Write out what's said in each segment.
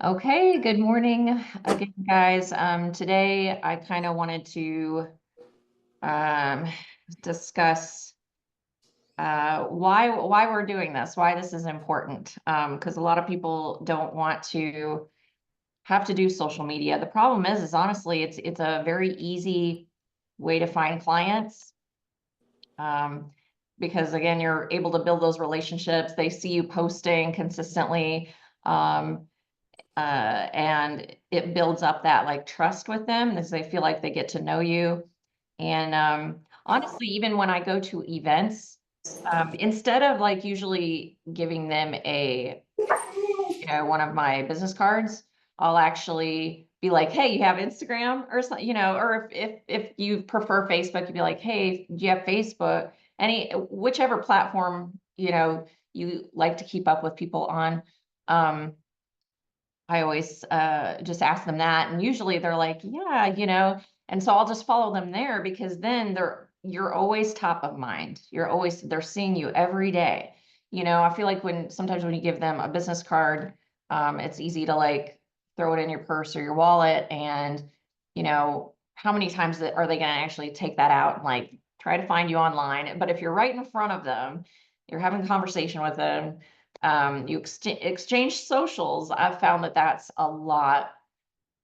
Okay, good morning again, guys. Today I kind of wanted to um, discuss why we're doing this, why this is important. Because a lot of people don't want to have to do social media. The problem is honestly, it's a very easy way to find clients. Um, because again, you're able to build those relationships. They see you posting consistently. Um, and it builds up that like trust with them as they feel like they get to know you. And honestly, even when I go to events, instead of like usually giving them one of my business cards, I'll actually be like, hey, you have Instagram or something, or if you prefer Facebook, you'd be like, hey, do you have Facebook? Whichever platform, you like to keep up with people on. Um, I always just ask them that, and usually they're like, "Yeah," and so I'll just follow them there because then you're always top of mind. They're seeing you every day. I feel like sometimes when you give them a business card, it's easy to like throw it in your purse or your wallet, and how many times are they going to actually take that out and like try to find you online? But if you're right in front of them, you're having a conversation with them, you exchange socials. I've found that that's a lot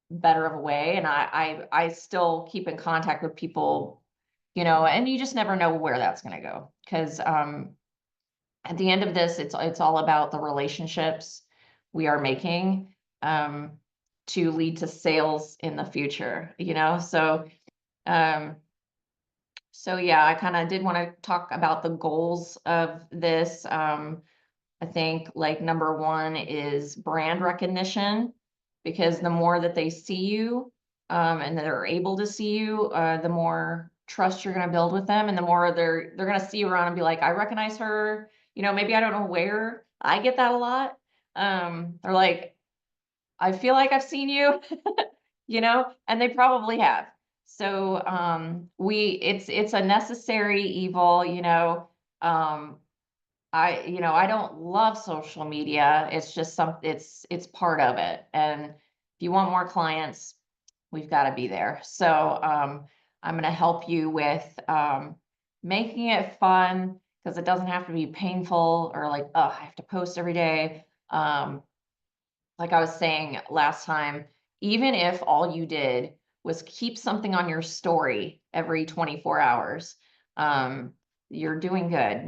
better of a way, and I still keep in contact with people, and you just never know where that's going to go because at the end of this, it's all about the relationships we are making um, to lead to sales in the future. Um, so yeah, I kind of did want to talk about the goals of this. I think like number one is brand recognition, because the more that they see you, and that they're able to see you, the more trust you're going to build with them, and the more they're going to see you around and be like, I recognize her. Maybe I don't know where. I get that a lot. They're like, I feel like I've seen you, and they probably have. So it's a necessary evil. Um, I don't love social media. It's just it's part of it. And if you want more clients, we've got to be there. So I'm going to help you with making it fun, because it doesn't have to be painful or like, oh, I have to post every day. Like I was saying last time, even if all you did was keep something on your story every 24 hours, um, you're doing good.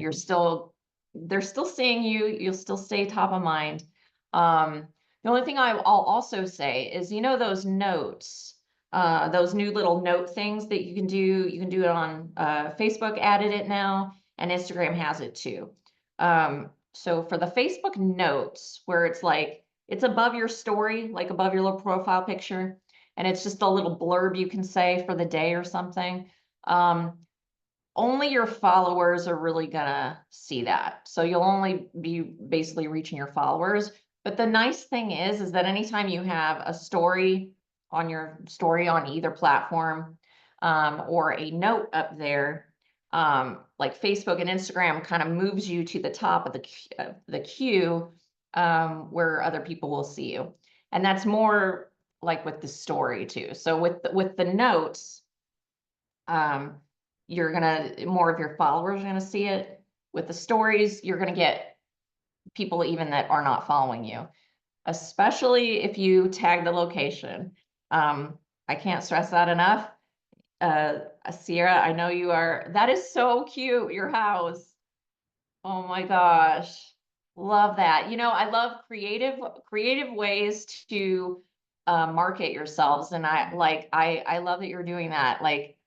They're still seeing you. You'll still stay top of mind. The only thing I'll also say is, those notes, those new little note things that you can do it on Facebook, added it now, and Instagram has it too. So for the Facebook notes, where it's above your story, like above your little profile picture, and it's just a little blurb you can say for the day or something. Um, Only your followers are really gonna see that. So you'll only be basically reaching your followers. But the nice thing is that anytime you have a story on your story on either platform, or a note up there, like Facebook and Instagram kind of moves you to the top of the queue, where other people will see you. And that's more like with the story too. So with the notes, um, more of your followers are gonna see it. With the stories, you're gonna get people even that are not following you, especially if you tag the location. I can't stress that enough. Sierra, I know you are. That is so cute, your house. Oh my gosh. Love that. I love creative ways to market yourselves. And I love that you're doing that. Like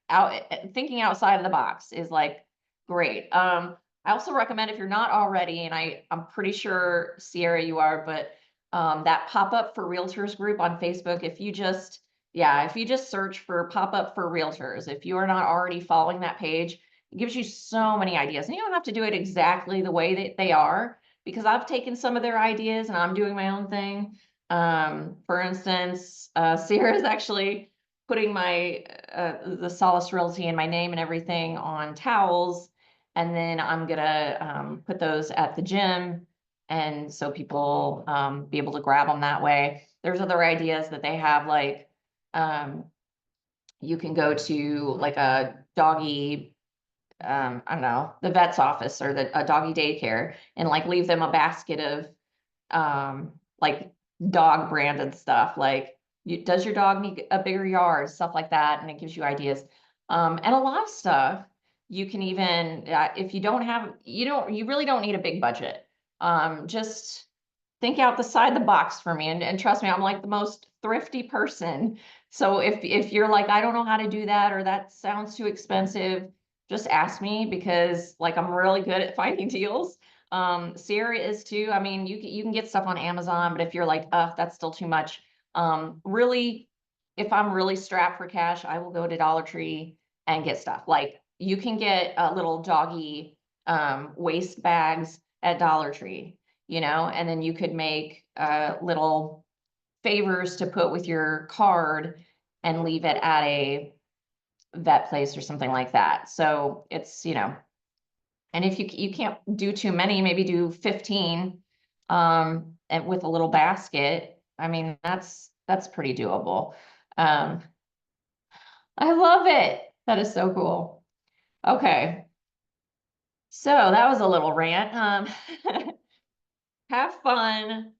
thinking outside of the box is like great. I also recommend, if you're not already, and I'm pretty sure Sierra you are, but that pop-up for realtors group on Facebook, if you just search for pop-up for realtors, if you are not already following that page, it gives you so many ideas, and you don't have to do it exactly the way that they are, because I've taken some of their ideas and I'm doing my own thing. For instance, Sierra's actually putting the Solace Realty and my name and everything on towels, and then I'm gonna put those at the gym. And so people be able to grab them that way. There's other ideas that they have, like you can go to like a doggy, I don't know, the vet's office or a doggy daycare, and like leave them a basket of like dog branded stuff, like does your dog need a bigger yard, stuff like that, and it gives you ideas. And a lot of stuff you can even, if you don't have, you really don't need a big budget. Just think out the side of the box for me, and trust me, I'm like the most thrifty person. So if you're like, I don't know how to do that, or that sounds too expensive, just ask me, because like I'm really good at finding deals. Sierra is too. I mean, you can get stuff on Amazon, but if you're like, that's still too much. Really, if I'm really strapped for cash, I will go to Dollar Tree and get stuff. Like you can get little doggy waste bags at Dollar Tree, and then you could make little favors to put with your card and leave it at a vet place or something like that. So it's, and if you can't do too many, maybe do 15 and with a little basket. I mean, that's pretty doable. Um, I love it. That is so cool. Okay. So that was a little rant. Have fun.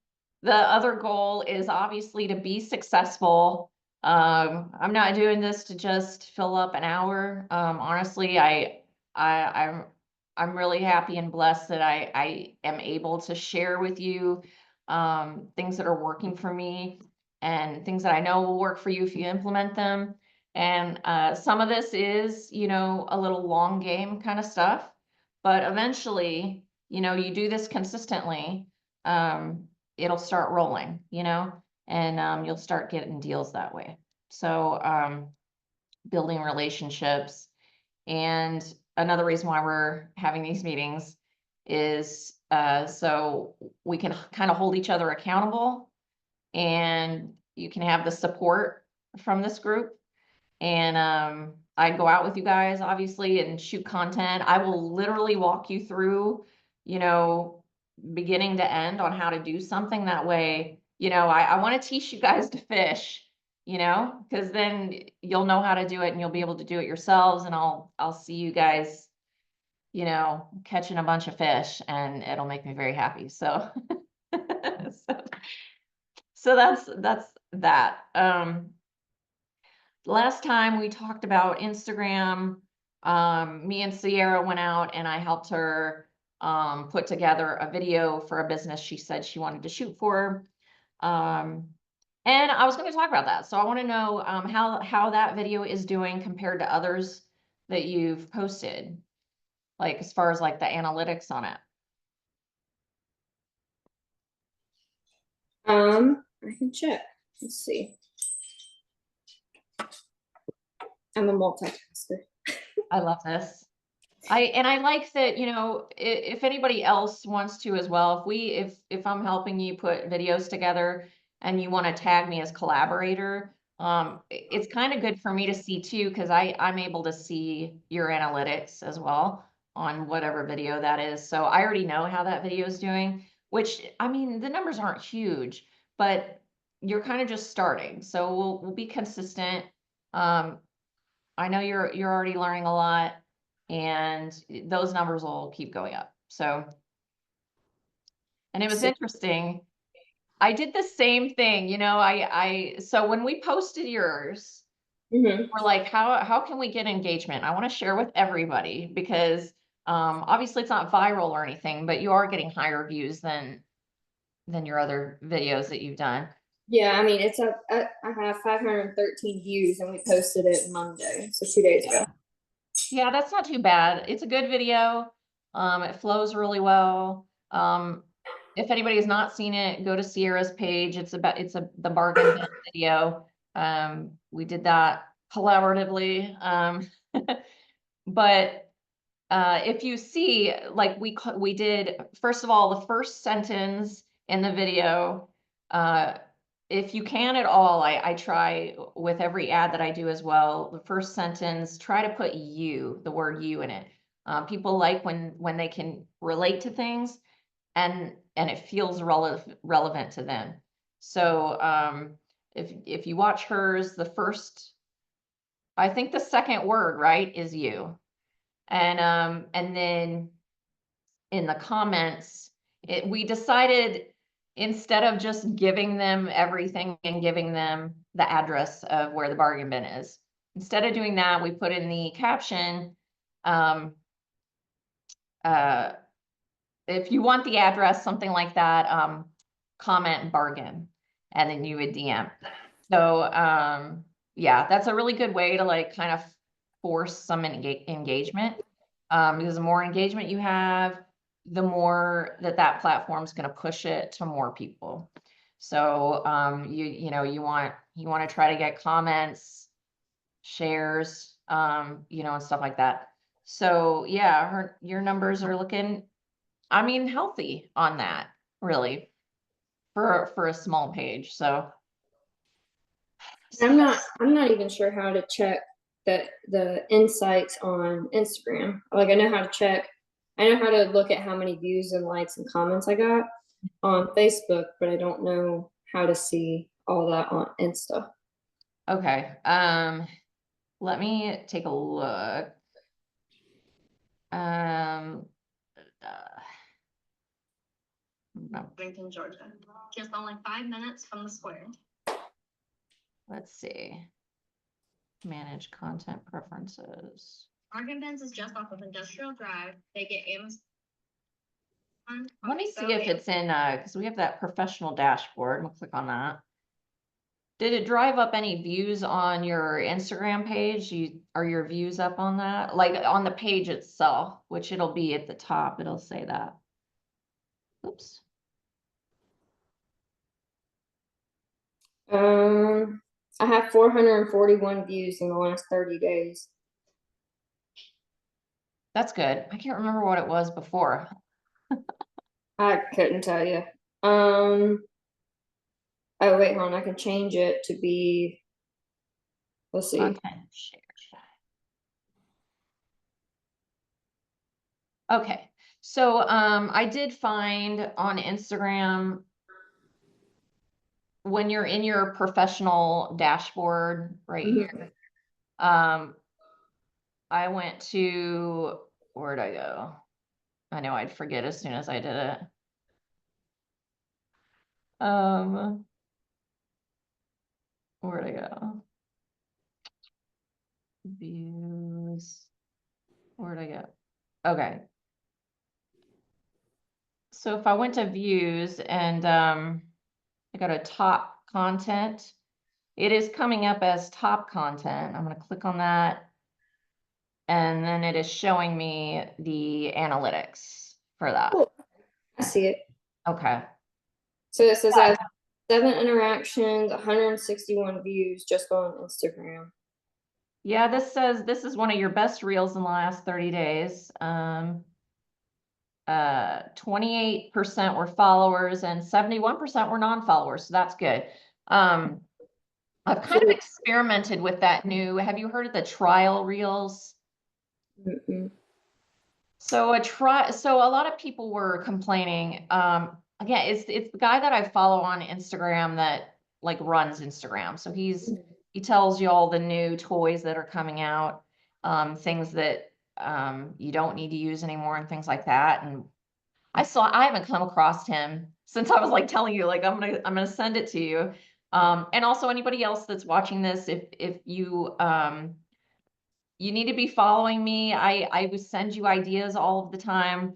The other goal is obviously to be successful. I'm not doing this to just fill up an hour. Honestly, I'm I'm really happy and blessed that I am able to share with you things that are working for me, and things that I know will work for you if you implement them. And some of this is, a little long game kind of stuff, but eventually, you do this consistently, it'll start rolling, and you'll start getting deals that way. So building relationships. And another reason why we're having these meetings is so we can kind of hold each other accountable, and you can have the support from this group. And I go out with you guys, obviously, and shoot content. I will literally walk you through, you know, beginning to end on how to do something. That way, I want to teach you guys to fish, because then you'll know how to do it and you'll be able to do it yourselves. And I'll see you guys, catching a bunch of fish, and it'll make me very happy. So, so, so that's that. Last time we talked about Instagram, me and Sierra went out and I helped her put together a video for a business she said she wanted to shoot for. Um, and I was going to talk about that. So I want to know how that video is doing compared to others that you've posted, like as far as like the analytics on it. I can check. Let's see. I'm a multitasker. I love this. I like that, if anybody else wants to as well, if I'm helping you put videos together and you want to tag me as collaborator, it's kind of good for me to see too, because I'm able to see your analytics as well on whatever video that is. So I already know how that video is doing, which, I mean, the numbers aren't huge, but you're kind of just starting. So we'll be consistent. Um, I know you're already learning a lot, and those numbers will keep going up. So, and it was interesting. I did the same thing, so when we posted yours, Mm-hmm. we're like, how can we get engagement? I want to share with everybody, because obviously it's not viral or anything, but you are getting higher views than your other videos that you've done. Yeah, I mean, it's up. I have 513 views, and we posted it Monday, so 2 days ago. Yeah, that's not too bad. It's a good video. It flows really well. If anybody has not seen it, go to Sierra's page. It's the bargain bin video. We did that collaboratively. But if you see, like we did, first of all, the first sentence in the video, if you can at all, I try with every ad that I do as well, the first sentence, try to put the word you in it. People like when they can relate to things, and and it feels relevant to them. So if you watch hers, I think the second word, right, is you. And then in the comments, we decided instead of just giving them everything and giving them the address of where the bargain bin is, instead of doing that, we put in the caption, um, uh, if you want the address, something like that, comment bargain, and then you would DM. So, yeah, that's a really good way to like kind of force some engagement. Because the more engagement you have, the more that platform's going to push it to more people. So, you want to try to get comments, shares, and stuff like that. So yeah, your numbers are looking, I mean, healthy on that, really, for a small page. So I'm not even sure how to check the insights on Instagram. Like I know how to look at how many views and likes and comments I got on Facebook, but I don't know how to see all that on Insta. okay, let me take a look. No, Lincoln, Georgia. Just only 5 minutes from the square. let's see. Manage content preferences. Bargain Bins is just off of Industrial Drive. They get Amazon. Let me see if it's in, because we have that professional dashboard. We'll click on that. Did it drive up any views on your Instagram page? Are your views up on that? Like on the page itself, which it'll be at the top, it'll say that. Oops. I have 441 views in the last 30 days. That's good. I can't remember what it was before. I couldn't tell you. Oh wait, hold on. I can change it to be. Let's see. Content shared. Okay. So I did find on Instagram, when you're in your professional dashboard right here, I went to, where'd I go? I know I'd forget as soon as I did it. Where'd I go? Views. Where'd I go? Okay. So if I went to views and I go to top content, it is coming up as top content. I'm going to click on that. And then it is showing me the analytics for that. Cool. I see it. Okay. So it says I have 7 interactions, 161 views just on Instagram. Yeah, this says this is one of your best reels in the last 30 days. 28% were followers and 71% were non-followers. So that's good. I've kind of experimented with that new, have you heard of the trial reels? Mm-mm. So a lot of people were complaining. Again, it's the guy that I follow on Instagram that like runs Instagram. So he tells you all the new toys that are coming out, things that you don't need to use anymore and things like that. And I haven't come across him since I was like telling you, like I'm gonna send it to you. And also anybody else that's watching this, if you you need to be following me. I would send you ideas all of the time.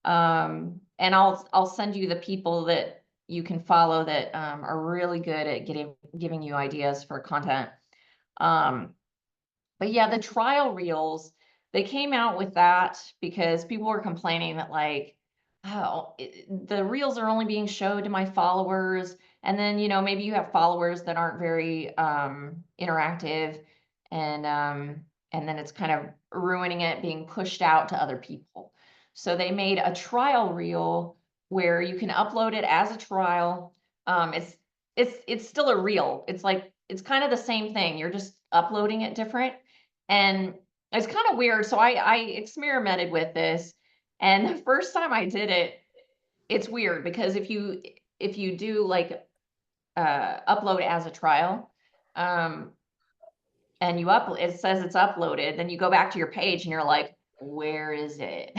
And I'll send you the people that you can follow that are really good at giving you ideas for content. But yeah, the trial reels, they came out with that because people were complaining that like, oh, the reels are only being showed to my followers. And then, maybe you have followers that aren't very interactive, and then it's kind of ruining it, being pushed out to other people. So they made a trial reel where you can upload it as a trial. It's still a reel. It's kind of the same thing. You're just uploading it different. And it's kind of weird. So I experimented with this. And the first time I did it, it's weird because if you do like upload as a trial, and it says it's uploaded, then you go back to your page and you're like, where is it?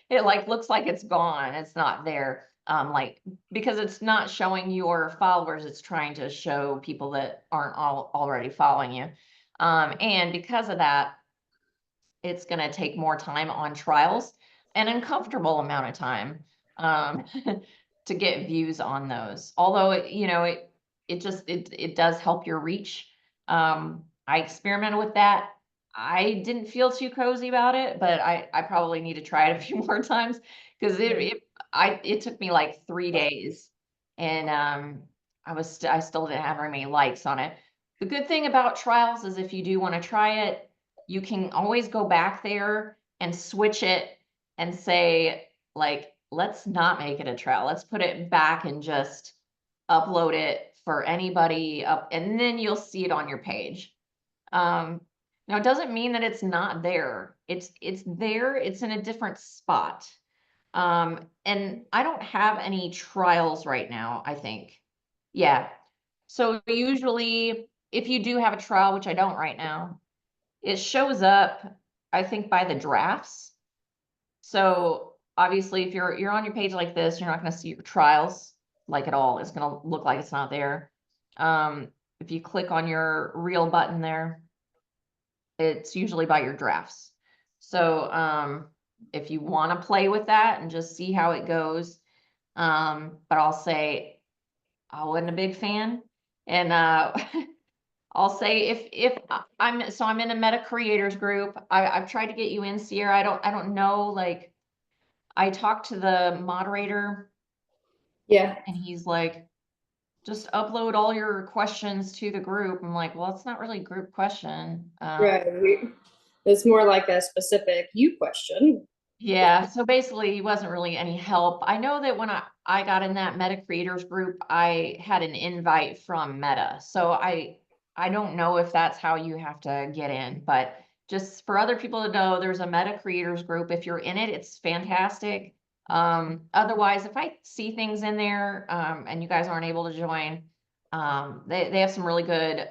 It like looks like it's gone. It's not there. Like because it's not showing your followers, it's trying to show people that aren't already following you. And because of that, it's going to take more time on trials, an uncomfortable amount of time, um, to get views on those. Although it does help your reach. I experimented with that. I didn't feel too cozy about it, but I probably need to try it a few more times because it took me like 3 days, and I still didn't have very many likes on it. The good thing about trials is if you do want to try it, you can always go back there and switch it and say, like, let's not make it a trial. Let's put it back and just upload it for anybody up, and then you'll see it on your page. Now it doesn't mean that it's not there. It's there, it's in a different spot. And I don't have any trials right now, I think. Yeah. So usually if you do have a trial, which I don't right now, it shows up, I think, by the drafts. So obviously if you're on your page like this, you're not going to see your trials like at all. It's going to look like it's not there. If you click on your reel button there, it's usually by your drafts. So if you want to play with that and just see how it goes, but I'll say I wasn't a big fan. And I'll say if I'm in a meta creators group. I've tried to get you in, Sierra. I don't know, like I talked to the moderator Yeah, and he's like, just upload all your questions to the group. I'm like, well, it's not really a group question. right. It's more like a specific you question. Yeah, so basically he wasn't really any help. I know that when I got in that Meta creators group, I had an invite from Meta. So I don't know if that's how you have to get in, but just for other people to know, there's a Meta creators group. If you're in it, it's fantastic. Otherwise, if I see things in there, and you guys aren't able to join, they have some really good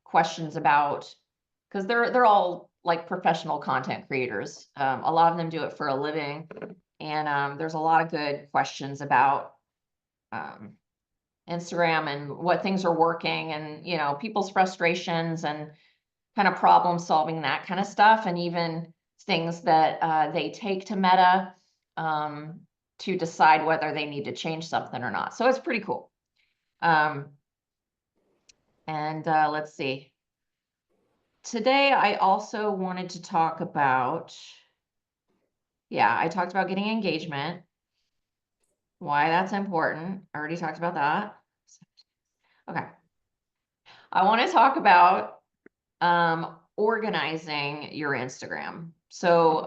questions about, because they're all like professional content creators. A lot of them do it for a living, and there's a lot of good questions about um, Instagram and what things are working, and people's frustrations and kind of problem solving, that kind of stuff, and even things that they take to Meta to decide whether they need to change something or not. So it's pretty cool. And let's see. Today, I also wanted to talk about, yeah, I talked about getting engagement, why that's important. I already talked about that. Okay. I want to talk about organizing your Instagram. So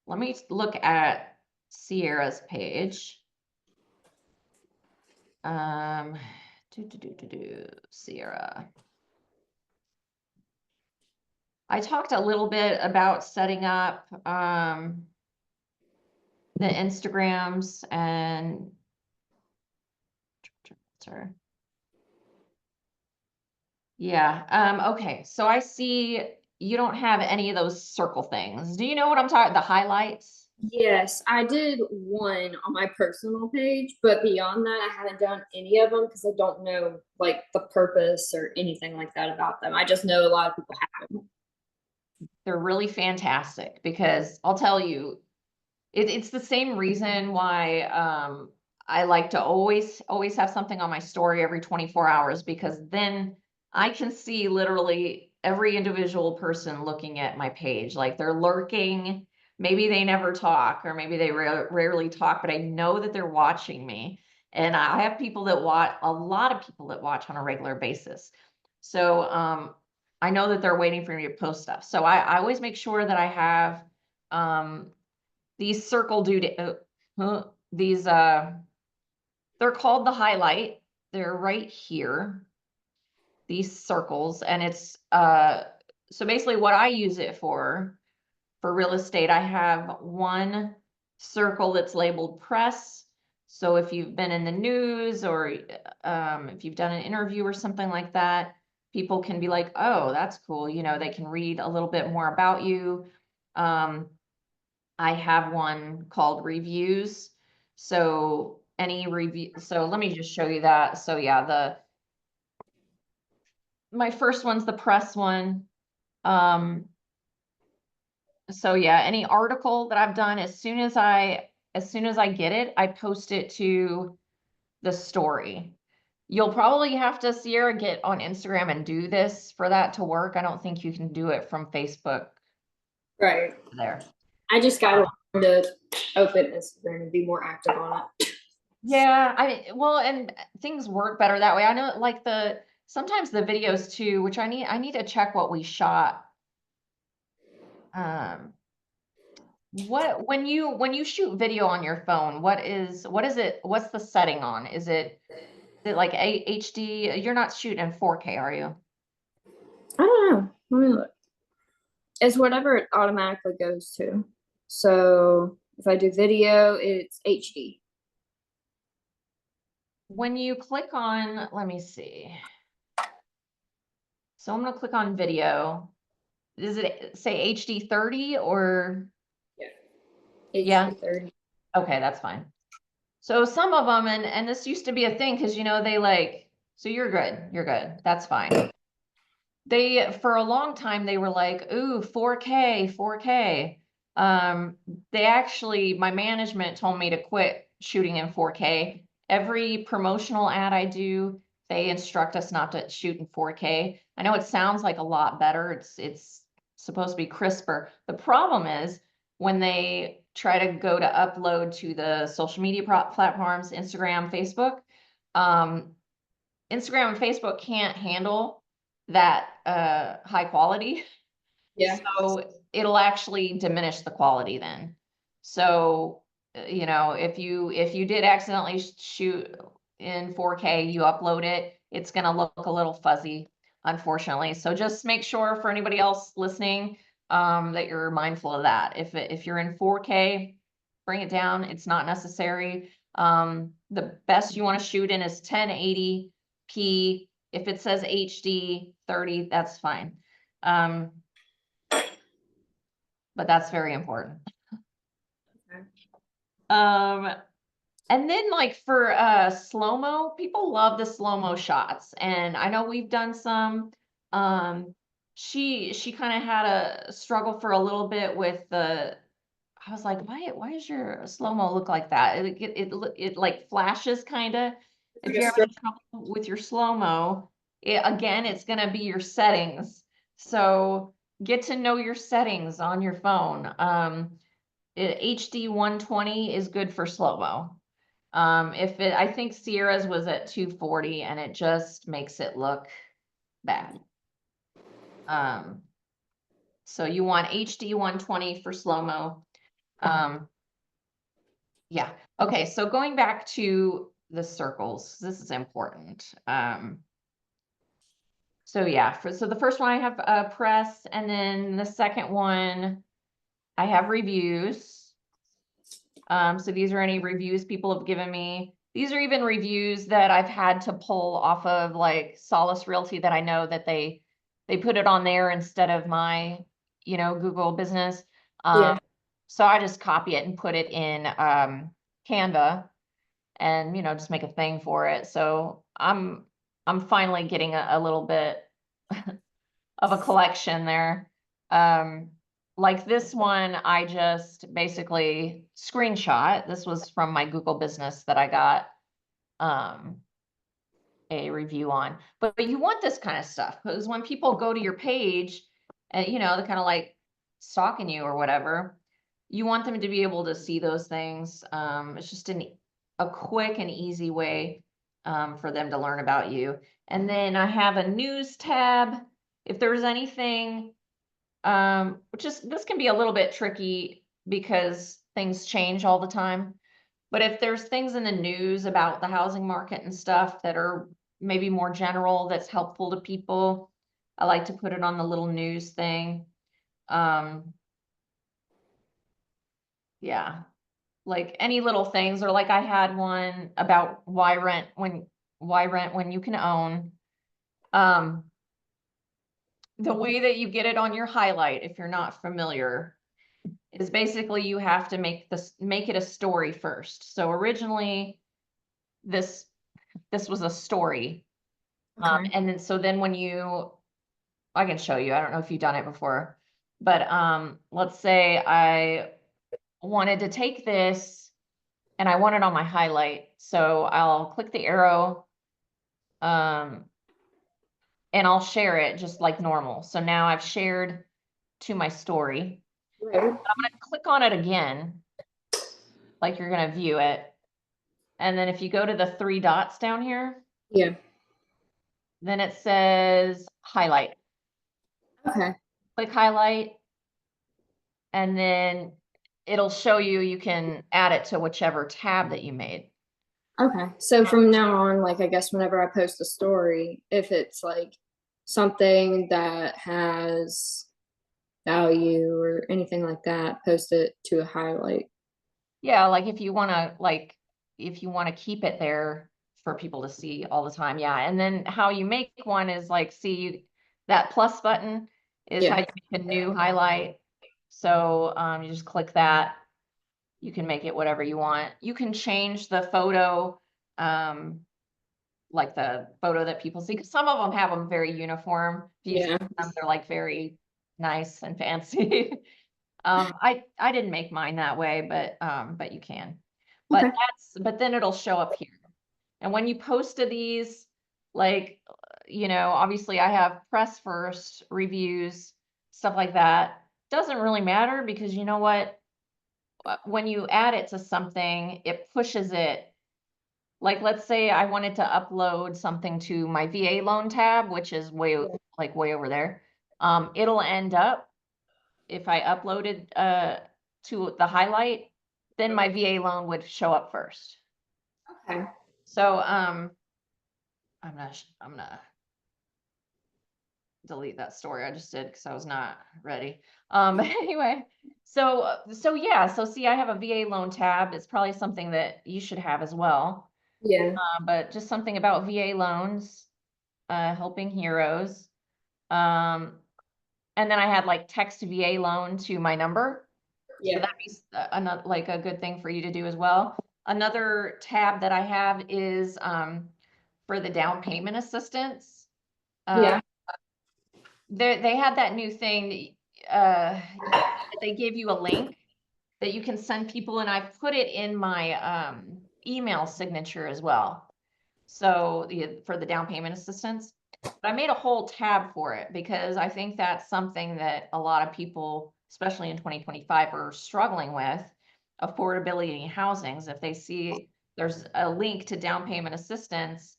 let me look at Sierra's page. Sierra. I talked a little bit about setting up the Instagrams and yeah. Okay. So I see you don't have any of those circle things. Do you know what I'm talking? The highlights? Yes, I did one on my personal page, but beyond that, I haven't done any of them because I don't know like the purpose or anything like that about them. I just know a lot of people have them. They're really fantastic because I'll tell you, it's the same reason why I like to always have something on my story every 24 hours, because then I can see literally every individual person looking at my page. Like they're lurking, maybe they never talk, or maybe they rarely talk, but I know that they're watching me. And I have people that watch, a lot of people that watch on a regular basis. So I know that they're waiting for me to post stuff. So I always make sure that I have these circle these they're called the highlight. They're right here, these circles, and it's so basically what I use it for real estate. I have one circle that's labeled press. So if you've been in the news or if you've done an interview or something like that, people can be like, oh, that's cool. You know, they can read a little bit more about you. I have one called reviews. So any review, so let me just show you that. So yeah, my first one's the press one. So yeah, any article that I've done, as soon as I get it, I post it to the story. You'll probably have to, Sierra, get on Instagram and do this for that to work. I don't think you can do it from Facebook Right. there. I just got to open Instagram and be more active on it. Yeah, well, and things work better that way. I know like sometimes the videos too, which I need to check what we shot. When you shoot video on your phone, what is it, what's the setting on? Is it like HD? You're not shooting in 4K, are you? I don't know. Let me look. It's whatever it automatically goes to. So if I do video, it's HD. When you click on, let me see. So I'm gonna click on video. Does it say HD 30 or? Yeah. HD 30. Okay, that's fine. So some of them, and this used to be a thing because, you know, they like, so you're good. You're good. That's fine. For a long time, they were like, ooh, 4K, 4K. They actually, my management told me to quit shooting in 4K. Every promotional ad I do, they instruct us not to shoot in 4K. I know it sounds like a lot better. It's supposed to be crisper. The problem is when they try to go to upload to the social media platforms, Instagram, Facebook, Instagram and Facebook can't handle that high quality. Yeah. So it'll actually diminish the quality then. So, you know, if you did accidentally shoot in 4K, you upload it, it's gonna look a little fuzzy, unfortunately. So just make sure for anybody else listening, that you're mindful of that. If you're in 4K, bring it down. It's not necessary. The best you want to shoot in is 1080p. If it says HD 30, that's fine. But that's very important. Okay. And then like for slow-mo, people love the slow-mo shots. And I know we've done some. She kind of had a struggle for a little bit with I was like, why does your slow-mo look like that? It like flashes kind of. If you're having trouble with your slow-mo, again, it's gonna be your settings. So get to know your settings on your phone. HD 120 is good for slow-mo. I think Sierra's was at 240 and it just makes it look bad. So you want HD 120 for slow-mo. Yeah. Okay. So going back to the circles, this is important. So yeah, so the first one I have press, and then the second one I have reviews. So these are any reviews people have given me. These are even reviews that I've had to pull off of like Solace Realty that I know that they put it on there instead of my, Google business. Yeah. So I just copy it and put it in Canva and, just make a thing for it. So I'm finally getting a little bit of a collection there. Like this one, I just basically screenshot. This was from my Google business that I got a review on. But you want this kind of stuff because when people go to your page and, they're kind of like stalking you or whatever, you want them to be able to see those things. It's just a quick and easy way for them to learn about you. And then I have a news tab. If there's anything, this can be a little bit tricky because things change all the time. But if there's things in the news about the housing market and stuff that are maybe more general, that's helpful to people, I like to put it on the little news thing. Yeah. like any little things, or like I had one about why rent when you can own. The way that you get it on your highlight, if you're not familiar, is basically you have to make it a story first. So originally this was a story. Okay. And then so then I can show you. I don't know if you've done it before, but let's say I wanted to take this and I want it on my highlight. So I'll click the arrow and I'll share it just like normal. So now I've shared to my story. Right. I'm going to click on it again, like you're going to view it. And then if you go to the 3 dots down here, Yeah. then it says highlight. Okay. Click highlight, and then it'll show you can add it to whichever tab that you made. Okay. So from now on, like, I guess whenever I post a story, if it's like something that has value or anything like that, post it to a highlight. Yeah, like if you want to keep it there for people to see all the time. Yeah. And then how you make one is like, see that plus button is how Yeah. you make a new highlight. So you just click that. You can make it whatever you want. You can change the photo, like the photo that people see, because some of them have them very uniform. If you see Yeah. them, they're like very nice and fancy. I didn't make mine that way, but you can. Okay. But then it'll show up here. And when you post to these, like, obviously I have press first, reviews, stuff like that. Doesn't really matter because you know what? When you add it to something, it pushes it. Like, let's say I wanted to upload something to my VA loan tab, which is way over there. It'll end up, if I uploaded to the highlight, then my VA loan would show up first. Okay. So I'm gonna delete that story I just did because I was not ready. Anyway, so yeah, so see, I have a VA loan tab. It's probably something that you should have as well. Yeah. But just something about VA loans, helping heroes. And then I had like text VA loan to my number. So Yeah. that'd be another, like, a good thing for you to do as well. Another tab that I have is for the down payment assistance. Yeah. They had that new thing. They give you a link that you can send people, and I've put it in my email signature as well. So for the down payment assistance, but I made a whole tab for it because I think that's something that a lot of people, especially in 2025, are struggling with, affordability in housings. If they see there's a link to down payment assistance,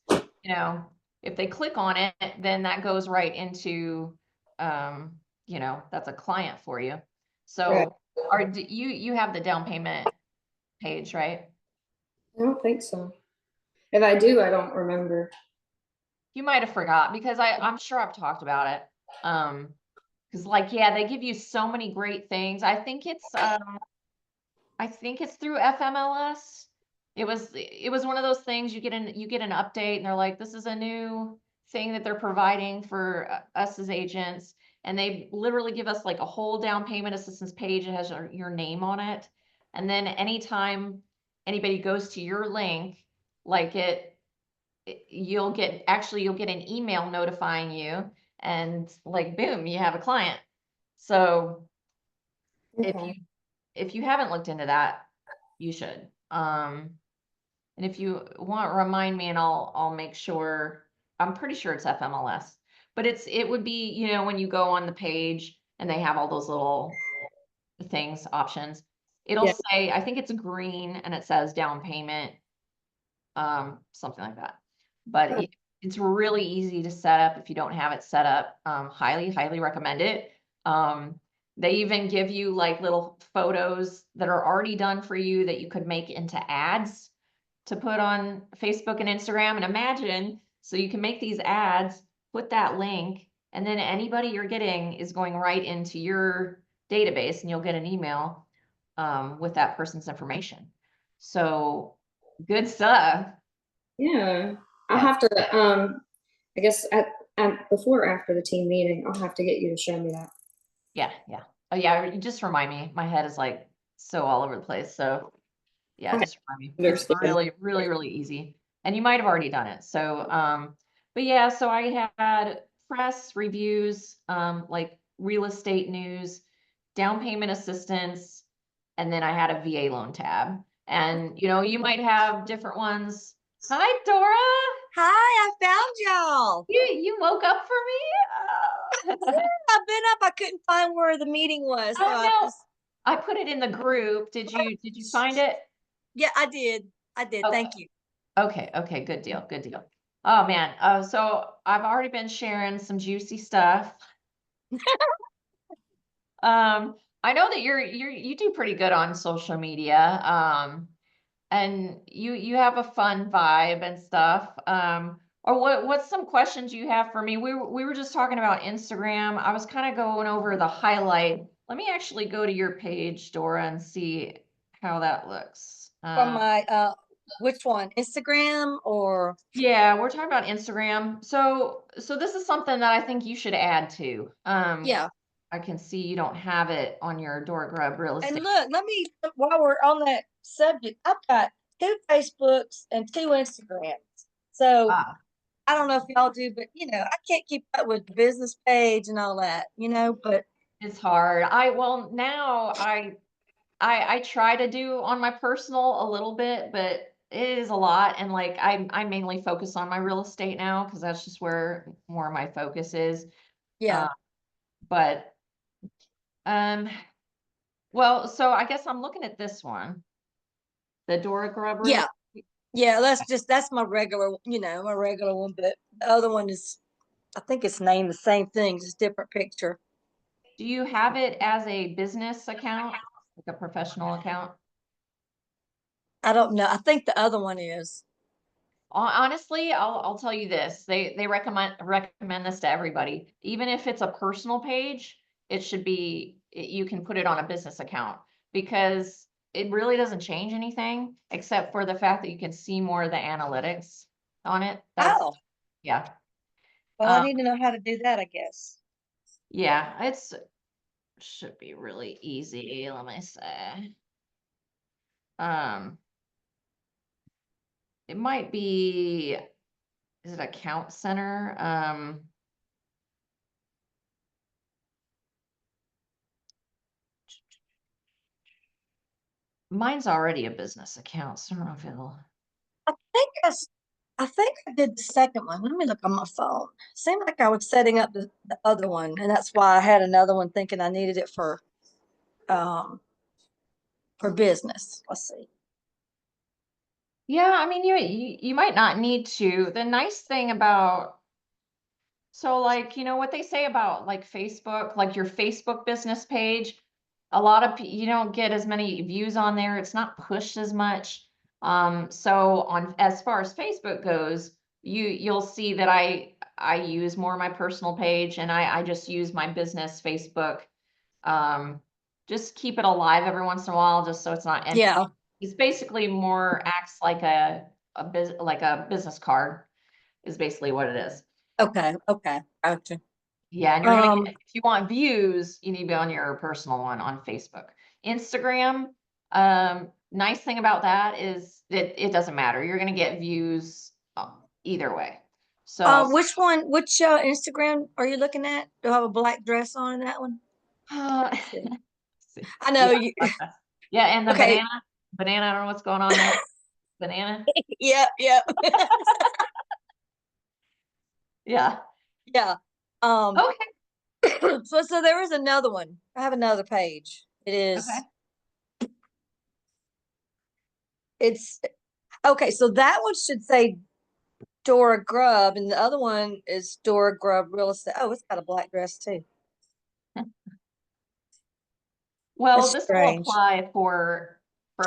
if they click on it, then that goes right into, that's a client for you. Right. So you have the down payment page, right? I don't think so. If I do, I don't remember. You might have forgot because I'm sure I've talked about it. Because like, yeah, they give you so many great things. I think it's through FMLS. It was one of those things you get an update and they're like, this is a new thing that they're providing for us as agents. And they literally give us like a whole down payment assistance page. It has your name on it. And then anytime anybody goes to your link, like you'll get an email notifying you, and like, boom, you have a client. So Okay. if you haven't looked into that, you should. And if you want, remind me and I'll make sure. I'm pretty sure it's FMLS, but it would be, when you go on the page and they have all those little things, options, it'll Yeah. say, I think it's green and it says down payment, something like that. But Huh. it's really easy to set up if you don't have it set up. Highly recommend it. They even give you like little photos that are already done for you that you could make into ads to put on Facebook and Instagram. And imagine, so you can make these ads, put that link, and then anybody you're getting is going right into your database and you'll get an email with that person's information. So good stuff. Yeah. I'll Yeah. have to, I guess before or after the team meeting, I'll have to get you to show me that. Yeah. Yeah. Oh yeah. You just remind me. My head is like so all over the place. So yeah, I just remind me. It's understand. really, really, really easy. And you might have already done it. So, but yeah, so I had press reviews, like real estate news, down payment assistance, and then I had a VA loan tab. And you might have different ones. Hi, Dora. Hi, I found y'all. You woke up for me? I've been up. I couldn't find where the meeting was. So Oh I no. just, I put it in the group. Did you find it? yeah, I did. I did. Okay. Thank you. Okay, good deal, good deal. Oh man, so I've already been sharing some juicy stuff. I know that you do pretty good on social media, and you have a fun vibe and stuff. Or what's some questions you have for me? We were just talking about Instagram. I was kind of going over the highlight. Let me actually go to your page, Dora, and see how that looks. From my, which one? Instagram or? Yeah, we're talking about Instagram. So this is something that I think you should add to. Yeah. I can see you don't have it on your Door Grub real And estate. look, while we're on that subject, I've got 2 Facebooks and 2 Instagrams. So Ah, I don't know if y'all do, but I can't keep up with the business page and all that, but it's hard. Well now I try to do on my personal a little bit, but it is a lot. And like I mainly focus on my real estate now because that's just where more of my focus is. yeah. Uh, but um well, so I guess I'm looking at this one, the Dora Grub real. Yeah. Yeah, that's my regular one, but the other one is, I think it's named the same thing, just different picture. Do you have it as a business account, like a professional account? I don't know. I think the other one is. Honestly, I'll tell you this. They recommend this to everybody. Even if it's a personal page, it should be you can put it on a business account because it really doesn't change anything except for the fact that you can see more of the analytics on it. Oh, Yeah. well, I Um, need to know how to do that, I guess. yeah, it's should be really easy. Let me say. Um, it might be, is it account center? Mine's already a business account, so I don't know if it'll. I think I think I did the second one. Let me look on my phone. Seemed like I was setting up the other one, and that's why I had another one thinking I needed it um for business. Let's see. Yeah, I mean, you might not need to. The nice thing about, so like, what they say about like Facebook, like your Facebook business page, a lot of you don't get as many views on there. It's not pushed as much. So on as far as Facebook goes, you'll see that I use more my personal page and I just use my business Facebook. Um, just keep it alive every once in a while, just so it's not empty. Yeah. It's basically more acts like like a business card is basically what it is. Okay. Okay. Gotcha. Yeah, and you're gonna Um. get, if you want views, you need to be on your personal one on Facebook. Instagram, nice thing about that is that it doesn't matter. You're gonna get views either way. So Which one? Which Instagram are you looking at? Do I have a black dress on in that one? let's See. see. I know Yeah, you. yeah, and the Okay. banana, I don't know what's going on there. Banana. Yep. Yep. Yeah. Yeah. Um. Okay. So there is another one. I have another page. Okay. It's okay. So that one should say Dora Grubb, and the other one is Dora Grubb Real Estate. Oh, it's got a black dress too. Well, That's this will strange. apply for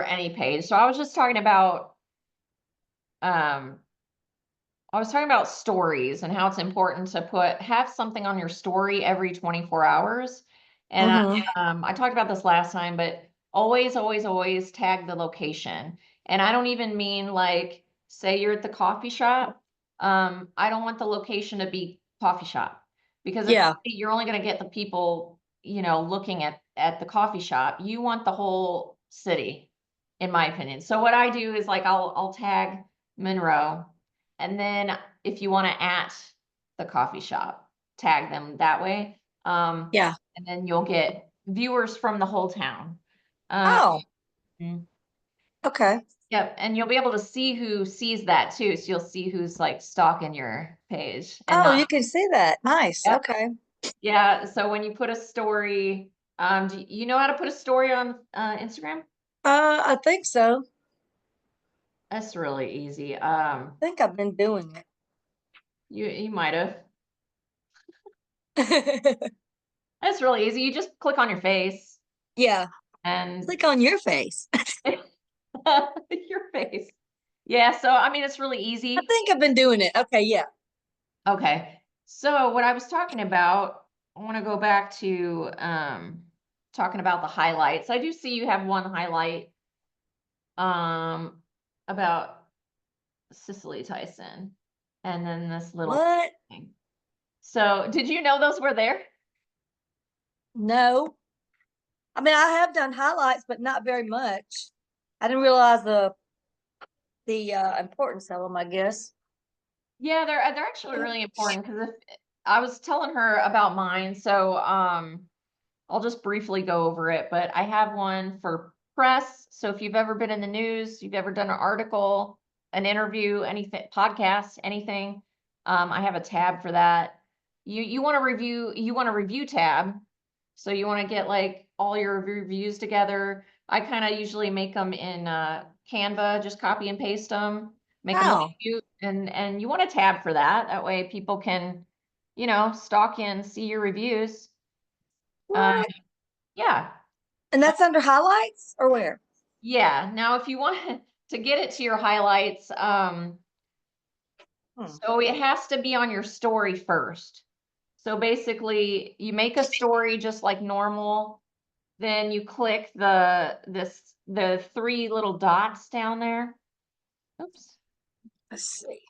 any page. So I was just talking about um I was talking about stories and how it's important to have something on your story every 24 hours. And Mm-hmm. I talked about this last time, but always, always, always tag the location. And I don't even mean like, say you're at the coffee shop. I don't want the location to be coffee shop. Because Yeah. you're only gonna get the people, looking at the coffee shop. You want the whole city, in my opinion. So what I do is like, I'll tag Monroe. And then if you wanna at the coffee shop, tag them that way. Yeah. And then you'll get viewers from the whole town. Oh, Mm. okay. Yep, and you'll be able to see who sees that too. So you'll see who's like stalking your page and Oh, not. you can see that. Nice. Yep. Okay. Yeah, so when you put a story, do you know how to put a story on Instagram? I think so. That's really easy. I think I've been doing You might have. it. That's really easy. You just click on your face Yeah. and Click on your face. your face. Yeah, so I mean it's really I easy. think I've been doing it. Okay. Yeah. Okay. So what I was talking about, I want to go back to talking about the highlights. I do see you have one highlight about Cicely Tyson and then this little What? thing. So did you know those were there? No. I mean, I have done highlights, but not very much. I didn't realize the importance of them, I guess. Yeah, they're actually really important because if I was telling her about mine, so I'll just briefly go over it, but I have one for press. So if you've ever been in the news, you've ever done an article, an interview, anything, podcast, anything, I have a tab for that. You want a review tab. So you want to get like all your reviews together. I kind of usually make them in Canva, just copy and paste them, make them look Oh, cute, and you want a tab for that. That way people can, stalk in, see your reviews. Um, what? yeah. And that's under highlights or where? Yeah. Now, if you want to get it to your highlights, Hmm. so it has to be on your story first. So basically, you make a story just like normal, then you click the three little dots down there. Oops. Let's see.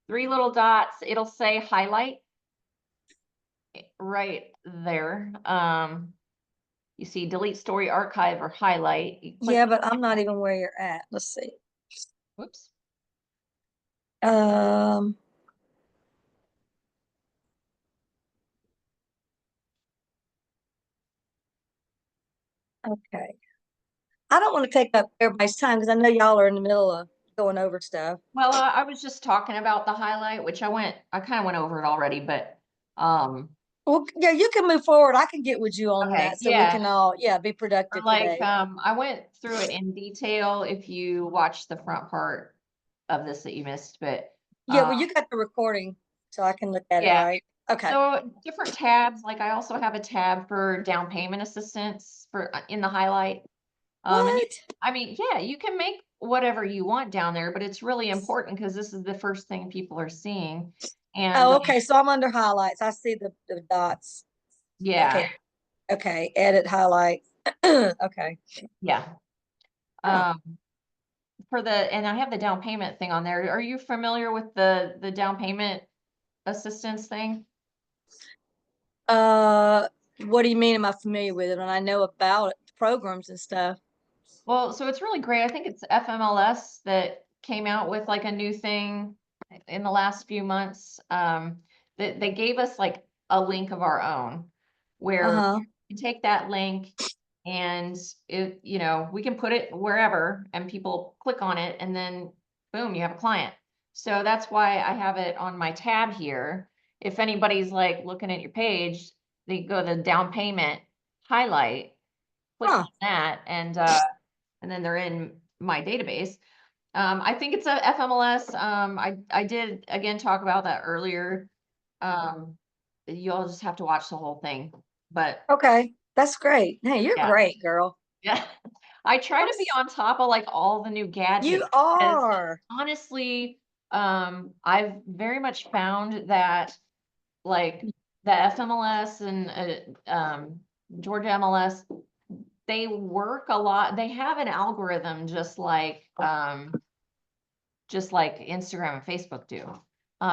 Three little dots. It'll say highlight right there. You see delete story, archive, or highlight. You click. Yeah, but I'm not even where you're at. Let's see. Whoops. Um, okay. I don't want to take up everybody's time because I know y'all are in the middle of going over stuff. Well, I was just talking about the highlight, which I kind of went over it already, but um, Well, yeah, you can move forward. I can get with you on okay, that so we yeah. can all, yeah, be Or productive like, today. I went through it in detail if you watch the front part of this that you missed, but Yeah, well, you got the recording, so I can look at it, yeah. right? Okay. So different tabs, like I also have a tab for down payment assistance for in the highlight. And What? I mean, yeah, you can make whatever you want down there, but it's really important because this is the first thing people are seeing. And Oh, okay. So I'm under highlights. I see the dots. yeah, Okay. Okay. Edit highlight. Okay. yeah. Oh. Um, and I have the down payment thing on there. Are you familiar with the down payment assistance thing? Uh, what do you mean? Am I familiar with it? And I know about it, programs and stuff. Well, so it's really great. I think it's FMLS that came out with like a new thing in the last few months. That they gave us like a link of our own where Uh-huh. you take that link and we can put it wherever and people click on it and then boom, you have a client. So that's why I have it on my tab here. If anybody's like looking at your page, they go to the down payment highlight, click on Huh. that, and then they're in my database. I think it's a FMLS. I did again talk about that earlier. Um, you'll just have to watch the whole thing. But Okay. That's great. Hey, you're yeah, great, girl. yeah. I try I'm to be s- on top of like all the new You gadgets because are. honestly, I've very much found that like the FMLS and Georgia MLS, they work a lot. They have an algorithm just like Instagram and Facebook do.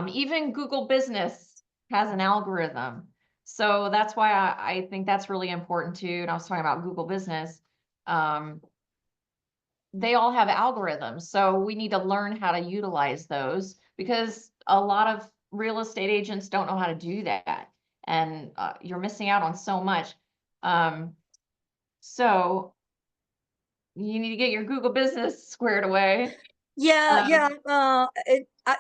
Even Google Business has an algorithm. So that's why I think that's really important too. And I was talking about Google Business. They all have algorithms. So we need to learn how to utilize those because a lot of real estate agents don't know how to do that. And you're missing out on so much. So you need to get your Google Business squared away. Yeah, Um, yeah,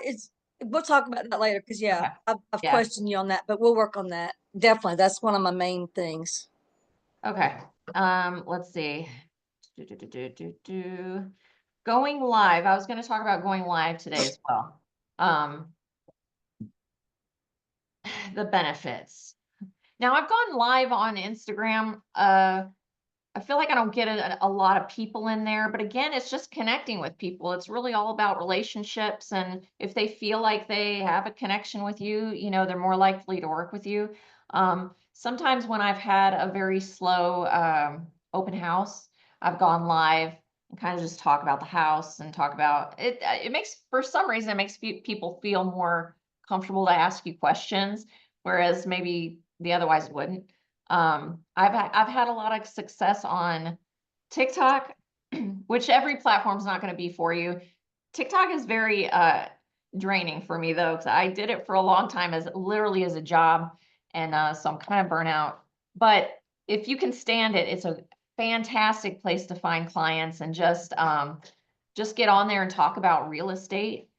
it's, we'll talk about that later, because yeah, Okay. I've Yeah. questioned you on that, but we'll work on that. Definitely, that's one of my main things. Okay. Let's see. Going live. I was going to talk about going live today as well. The benefits. Now I've gone live on Instagram. I feel like I don't get a lot of people in there, but again, it's just connecting with people. It's really all about relationships. And if they feel like they have a connection with you, you know, they're more likely to work with you. Sometimes when I've had a very slow open house, I've gone live and kind of just talk about the house and talk about it. It makes, for some reason, it makes people feel more comfortable to ask you questions, whereas maybe the otherwise wouldn't. I've had a lot of success on TikTok, which every platform's not going to be for you. TikTok is very draining for me though, because I did it for a long time as literally as a job, and so I'm kind of burnout. But if you can stand it, it's a fantastic place to find clients and just get on there and talk about real estate.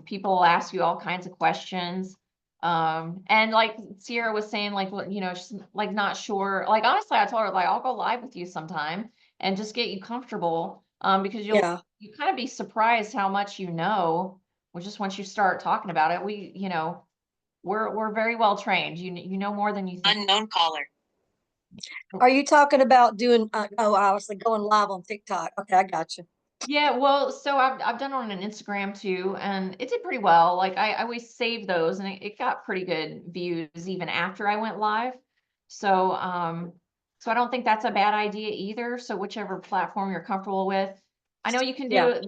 People will ask you all kinds of questions. And like Sierra was saying, like, you know, she's like not sure. Like, honestly, I told her, like, I'll go live with you sometime and just get you comfortable. Because Yeah. you kind of be surprised how much you know, just once you start talking about it. You know, we're very well trained. You know more than you think. Unknown caller. Are you talking about doing, oh, obviously going live on TikTok? Okay, I got you. Yeah, well, so I've done on an Instagram too, and it did pretty well. Like I always save those, and it got pretty good views even after I went live. So so I don't think that's a bad idea either. So whichever platform you're comfortable with, I know you can do Yeah. it.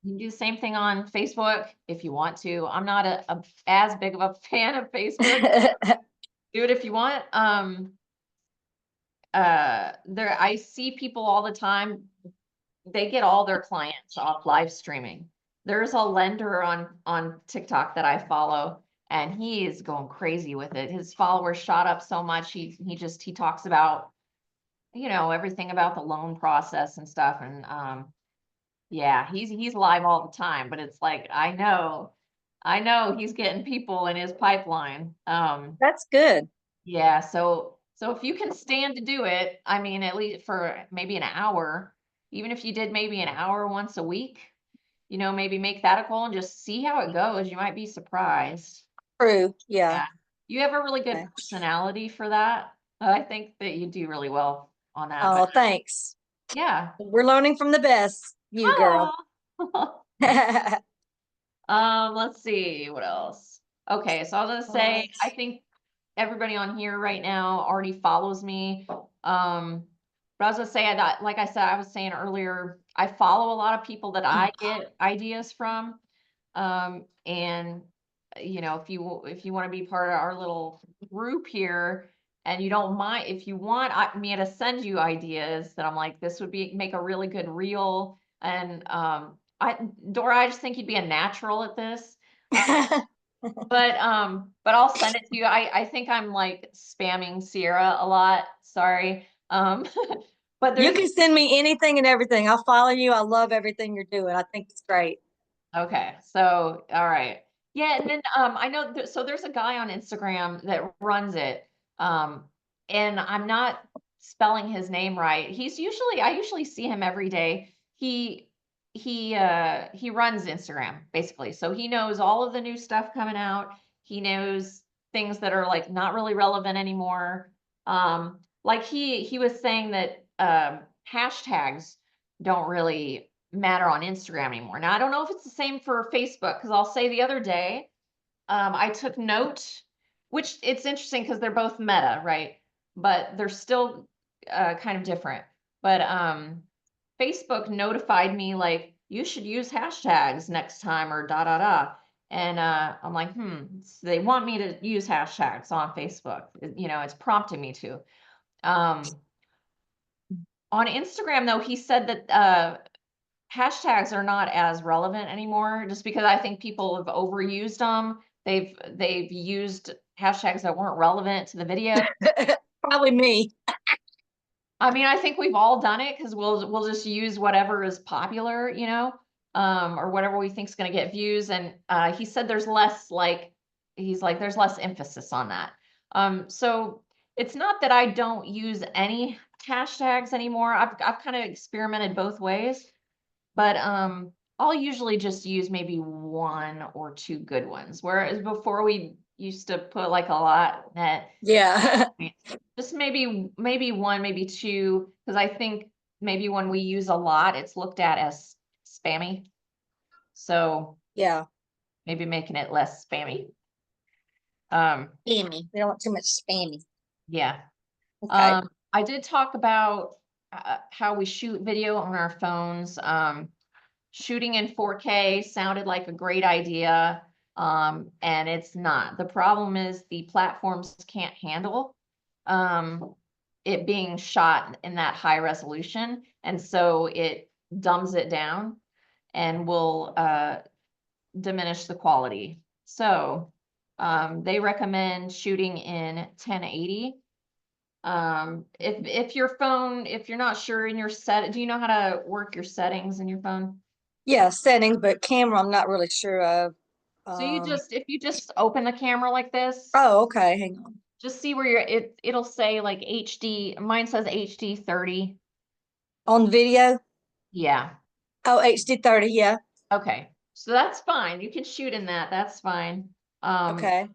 You can do the same thing on Facebook if you want to. I'm not as big of a fan of Facebook. Do it if you want. There I see people all the time, they get all their clients off live streaming. There's a lender on TikTok that I follow, and he is going crazy with it. His followers shot up so much. He talks about, you know, everything about the loan process and stuff. And yeah, he's live all the time, but it's like I know he's getting people in his pipeline. That's good. Yeah, so if you can stand to do it, I mean, at least for maybe an hour, even if you did maybe an hour once a week, you know, maybe make that a goal and just see how it goes. You might be surprised. True. Yeah. Yeah. You have a really good Okay. personality for that. I think that you do really well on that. Oh, But thanks. yeah. We're learning from the best, you girl. Aw. Let's see what else. Okay, so I was gonna say, I think everybody on here right now already follows me. But I was gonna say, like I said, I was saying earlier, I follow a lot of people that I get ideas from. And you know, if you want to be part of our little group here, and you don't mind, if you want me to send you ideas that I'm like, this would make a really good reel. And Dora, I just think you'd be a natural at this. But I'll send it to you. I think I'm like spamming Sierra a lot. Sorry. But You there's can send me anything and everything. I'll follow you. I love everything you're doing. I think it's great. okay. So all right. Yeah, and then I know so there's a guy on Instagram that runs it. Um, and I'm not spelling his name right. I usually see him every day. He runs Instagram basically. So he knows all of the new stuff coming out. He knows things that are like not really relevant anymore. Like he was saying that hashtags don't really matter on Instagram anymore. Now I don't know if it's the same for Facebook, because I'll say the other day, I took note, which it's interesting because they're both meta, right? But they're still kind of different. but Facebook notified me like, you should use hashtags next time or da da da. And I'm like, so they want me to use hashtags on Facebook. You know, it's prompting me to. On Instagram, though, he said that hashtags are not as relevant anymore, just because I think people have overused them. They've used hashtags that weren't relevant to the video. Probably me. I mean, I think we've all done it because we'll just use whatever is popular, you know, or whatever we think is going to get views. And he said there's less there's less emphasis on that. So it's not that I don't use any hashtags anymore. I've kind of experimented both ways, but I'll usually just use maybe one or two good ones. Whereas before we used to put like a lot that Yeah. just maybe one, maybe two, because I think maybe when we use a lot, it's looked at as spammy. So Yeah. maybe making it less spammy. Spammy. We don't want too much spammy. Yeah. Okay. I did talk about how we shoot video on our phones. Shooting in 4K sounded like a great idea, and it's not. The problem is the platforms can't handle it being shot in that high resolution, and so it dumbs it down and will diminish the quality. So they recommend shooting in 1080. If your phone, if you're not sure in your do you know how to work your settings in your phone? Yeah, settings, but camera, I'm not really sure of. So if you just open the camera like this, Oh, okay. Hang on. just see where it'll say like HD. Mine says HD 30. On video? Yeah. Oh, HD 30. Yeah. Okay. So that's fine. You can shoot in that. That's fine. Okay.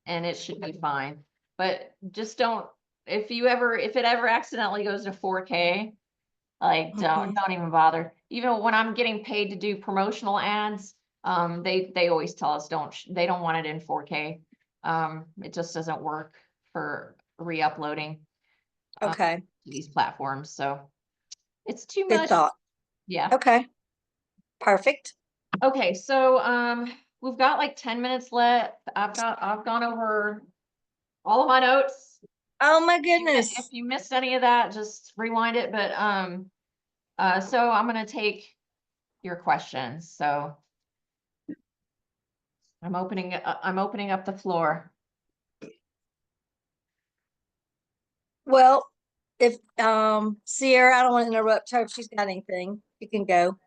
And it should be fine. But just don't, if it ever accidentally goes to 4K, like Mhm. don't even bother. Even when I'm getting paid to do promotional ads, they always tell us they don't want it in 4K. It just doesn't work for re-uploading Okay. to these platforms. So it's too Good much. thought. Yeah. Okay. Perfect. Okay, so we've got like 10 minutes left. I've gone over all of my notes. Oh my If goodness. you missed any of that, just rewind it. But so I'm gonna take your questions. So I'm opening up the floor. Well, if Sierra, I don't want to interrupt her if she's got anything. You can go.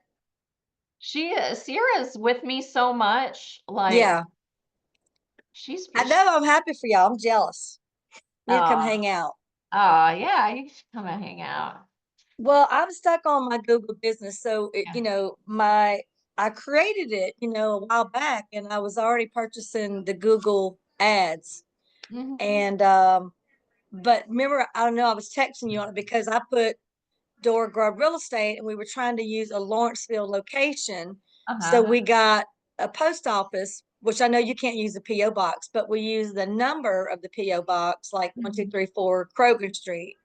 Sierra's with me so much, like Yeah. she's I know I'm happy for y'all. I'm jealous. Need to come uh hang out. yeah, you should come and hang out. Well, I'm stuck on my Google business. So it, Yeah. I created it, a while back, and I was already purchasing the Google ads. Mhm. And but remember, I don't know, I was texting you on it because I put Door Grub Real Estate and we were trying to use a Lawrenceville location. So Uh-huh. we got a post office, which I know you can't use a PO box, but we use the number of the PO box, like 1234 Kroger Street.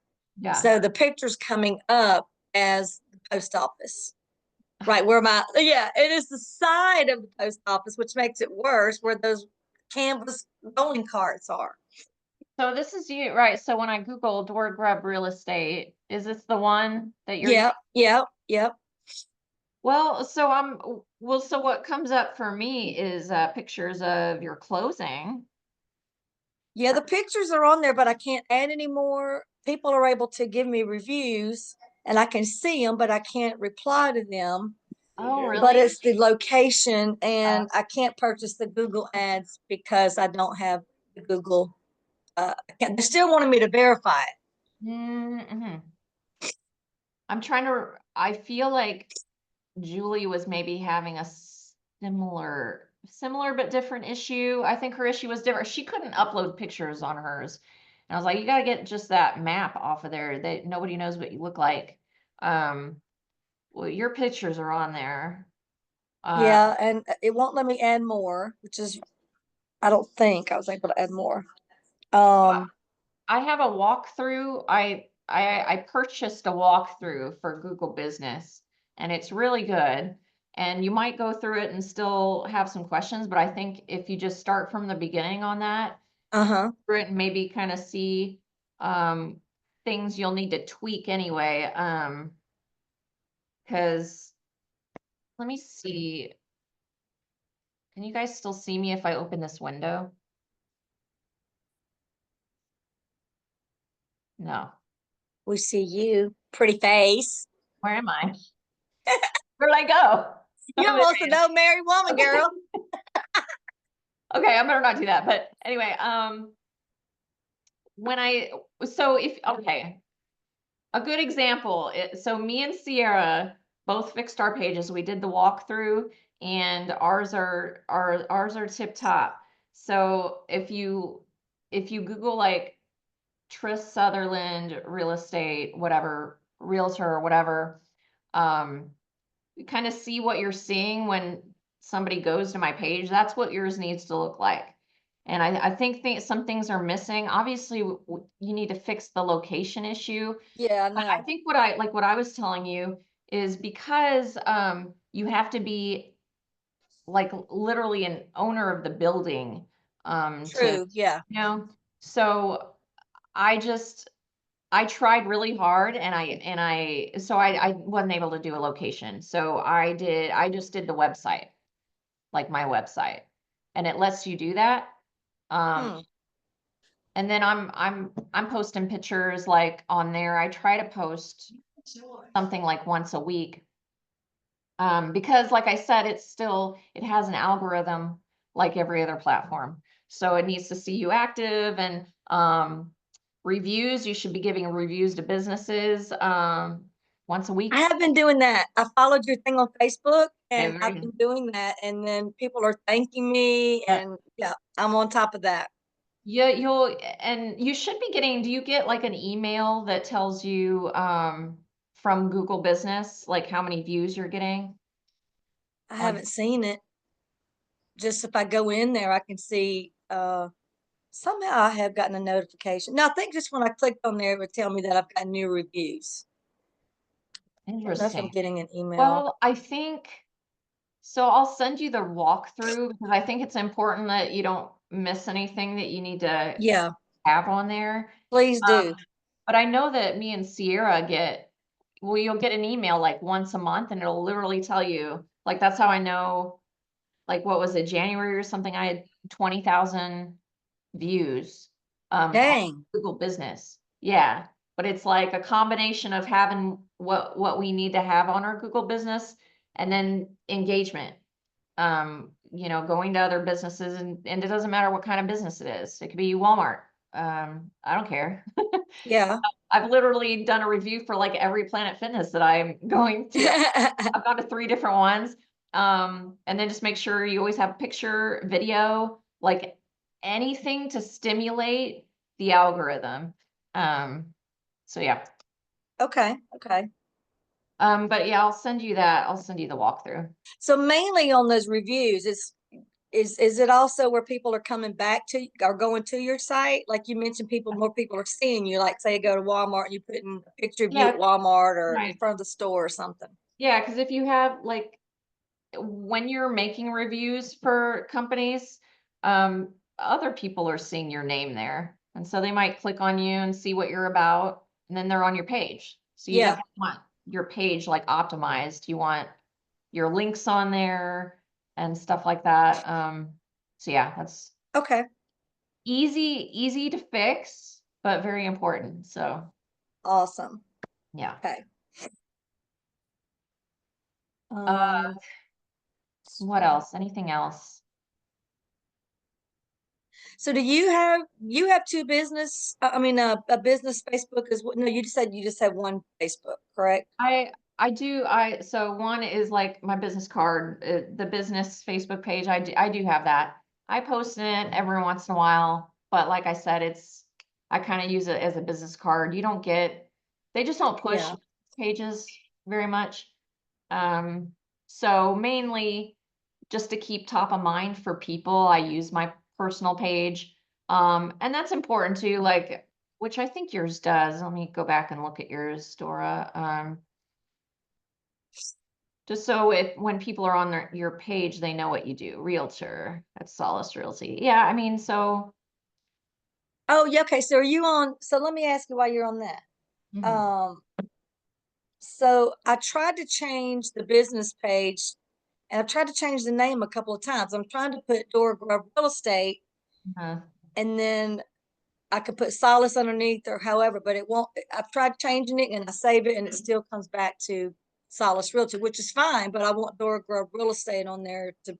Yeah. So the picture's coming up as the post office. Right where yeah, it is the side of the post office, which makes it worse, where those canvas rolling carts are. So this is you, right? So when I Google Door Grub Real Estate, is this the one that you're Yep, yep, yep. Well, so what comes up for me is pictures of your closing. Yeah, the pictures are on there, but I can't add any more. People are able to give me reviews and I can see them, but I can't reply to them. Oh, But really? it's the location, and I can't purchase the Google ads because I don't have the Google. They still wanted me to verify it. Mm-hmm. I feel like Julie was maybe having a similar but different issue. I think her issue was different. She couldn't upload pictures on hers. And I was like, you got to get just that map off of there that nobody knows what you look like. Well, your pictures are on there. Yeah, and it won't let me add more, which is, I don't think I was able to add more. I have a walkthrough. I purchased a walkthrough for Google Business, and it's really good. And you might go through it and still have some questions, but I think if you just start from the beginning on that, Uh-huh. through it and maybe kind of see things you'll need to tweak anyway. Because let me see. Can you guys still see me if I open this window? No. We see you, pretty face. Where am I? Where'd I go? You're Oh, there almost I a am. no married woman, Okay. girl. Okay, I better not do that. But anyway, so if, okay, a good example, so me and Sierra both fixed our pages. We did the walkthrough, and ours are tip top. So if you Google like Tris Sutherland real estate, whatever, realtor or whatever, you kind of see what you're seeing when somebody goes to my page. That's what yours needs to look like. And I think some things are missing. Obviously, you need to fix the location issue. Yeah, I But I know. think what I was telling you is because you have to be like literally an owner of the building to, True. Yeah. you know. So I just I tried really hard, and I wasn't able to do a location. So I just did the website, like my website, and it lets you do that. Hmm. And then I'm posting pictures like on there. I try to post something like once a week. Because like I said, it has an algorithm like every other platform. So it needs to see you active, and reviews, you should be giving reviews to businesses once a I week. have been doing that. I followed your thing on Facebook and I've Every, been doing that. And then people are thanking me yeah. and yeah, I'm on top of that. Yeah, and you should be getting, do you get like an email that tells you from Google Business, like how many views you're getting I on? haven't seen it. Just if I go in there, I can see somehow I have gotten a notification. Now I think just when I clicked on there, it would tell me that I've got new reviews. I don't know if I'm Interesting. getting an email. Well, I think so. I'll send you the walkthrough because I think it's important that you don't miss anything that you need to Yeah, have on there. please do. But I know that me and Sierra well, you'll get an email like once a month, and it'll literally tell you, like, that's how I know, like, what was it, January or something? I had 20,000 views on Dang. Google Business. Yeah. But it's like a combination of having what we need to have on our Google Business, and then engagement. Going to other businesses, and it doesn't matter what kind of business it is. It could be Walmart. I don't care. Yeah. I've literally done a review for like every Planet Fitness that I'm going to. I've gone to 3 different ones. And then just make sure you always have a picture, video, like anything to stimulate the algorithm. Um, so yeah. Okay. Okay. But yeah, I'll send you that. I'll send you the walkthrough. So mainly on those reviews, is it also where people are coming back to or going to your site? Like you mentioned, more people are seeing you. Like say you go to Walmart and you put in a picture of you Yeah, at Walmart or in right. front of the store or something. Yeah, because if you have like when you're making reviews for companies, other people are seeing your name there. And so they might click on you and see what you're about, and then they're on your page. So you Yeah. definitely want your page like optimized. You want your links on there and stuff like that. So yeah, that's Okay. easy to fix, but very important. So Awesome. yeah. Okay. Uh, Um, what else? Anything else? so do you have two business, I mean, a business Facebook is what, no, you just said you just have one Facebook, correct? I do. So one is like my business card, the business Facebook page. I do have that. I post it every once in a while, but like I said, I kind of use it as a business card. They just don't push Yeah. pages very much. Um, so mainly just to keep top of mind for people, I use my personal page. And that's important too. Like which I think yours does. Let me go back and look at yours, Dora. Just so when people are on your page, they know what you do. Realtor, that's Solace Realty. Yeah, I mean, so Oh, yeah, okay, so are you on, so let me ask you while you're on that. mhm. So I tried to change the business page and I've tried to change the name a couple of times. I'm trying to put Dora Grove Real Estate Uh, and then I could put Solace underneath or however, but it won't. I've tried changing it and I save it and it still comes back to Solace Realty, which is fine, but I want Dora Grove Real Estate on there to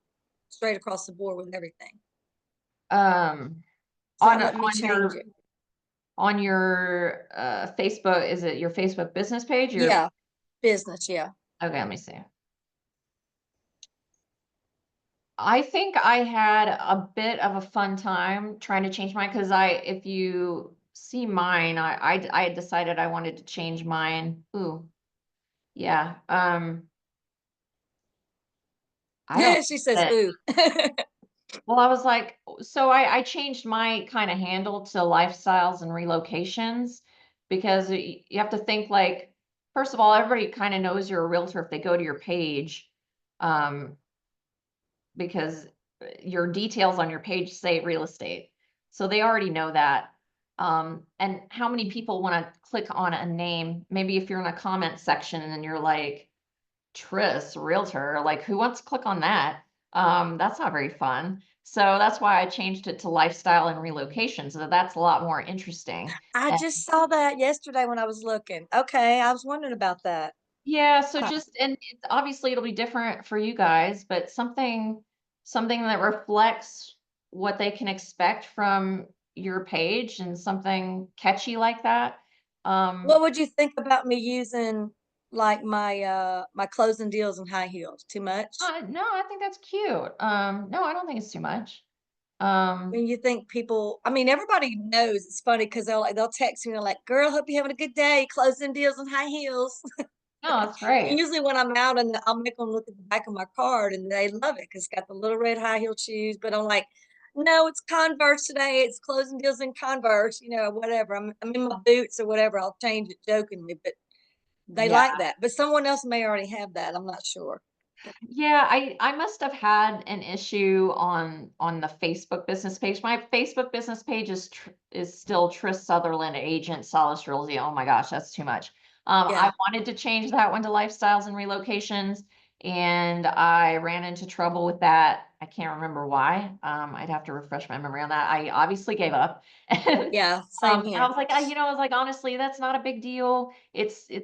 straight across the board with everything. It's not letting me change it. on your Facebook, is it your Facebook business page? Yeah, business, yeah. Okay, let me see. I think I had a bit of a fun time trying to change mine because if you see mine, I had decided I wanted to change mine. Ooh, yeah. I don't. She says, ooh. Well, I was like, so I changed my kind of handle to lifestyles and relocations because you have to think like, first of all, everybody kind of knows you're a realtor if they go to your page, um, because your details on your page say real estate. So they already know that. And how many people want to click on a name? Maybe if you're in a comment section and you're like, Tris, realtor, like who wants to click on that? That's not very fun. So that's why I changed it to lifestyle and relocation. So that's a lot more interesting. I And just saw that yesterday when I was looking. Okay, I was wondering about that. yeah, so Huh. just and obviously it'll be different for you guys, but something that reflects what they can expect from your page and something catchy like that. What would you think about me using like my closing deals and high heels? Too much? No, I think that's cute. No, I don't think it's too much. When you think people, I mean, everybody knows it's funny because they'll text me, they're like, girl, hope you're having a good day, closing deals and high heels. No, that's And great. usually when I'm out and I'll make them look at the back of my card and they love it because it's got the little red high heel shoes. But I'm like, no, it's Converse today. It's closing deals in Converse, whatever. I'm in my boots or whatever. I'll change it jokingly, but they Yeah. like that. But someone else may already have that. I'm not sure. Yeah, I must have had an issue on the Facebook business page. My Facebook business page is still Tris Sutherland, agent, Solace Realty. Oh my gosh, that's too much. I Yeah. wanted to change that one to lifestyles and relocations, and I ran into trouble with that. I can't remember why. I'd have to refresh my memory on that. I obviously gave up. And Yeah. Same I here. was like, I was like, honestly, that's not a big deal.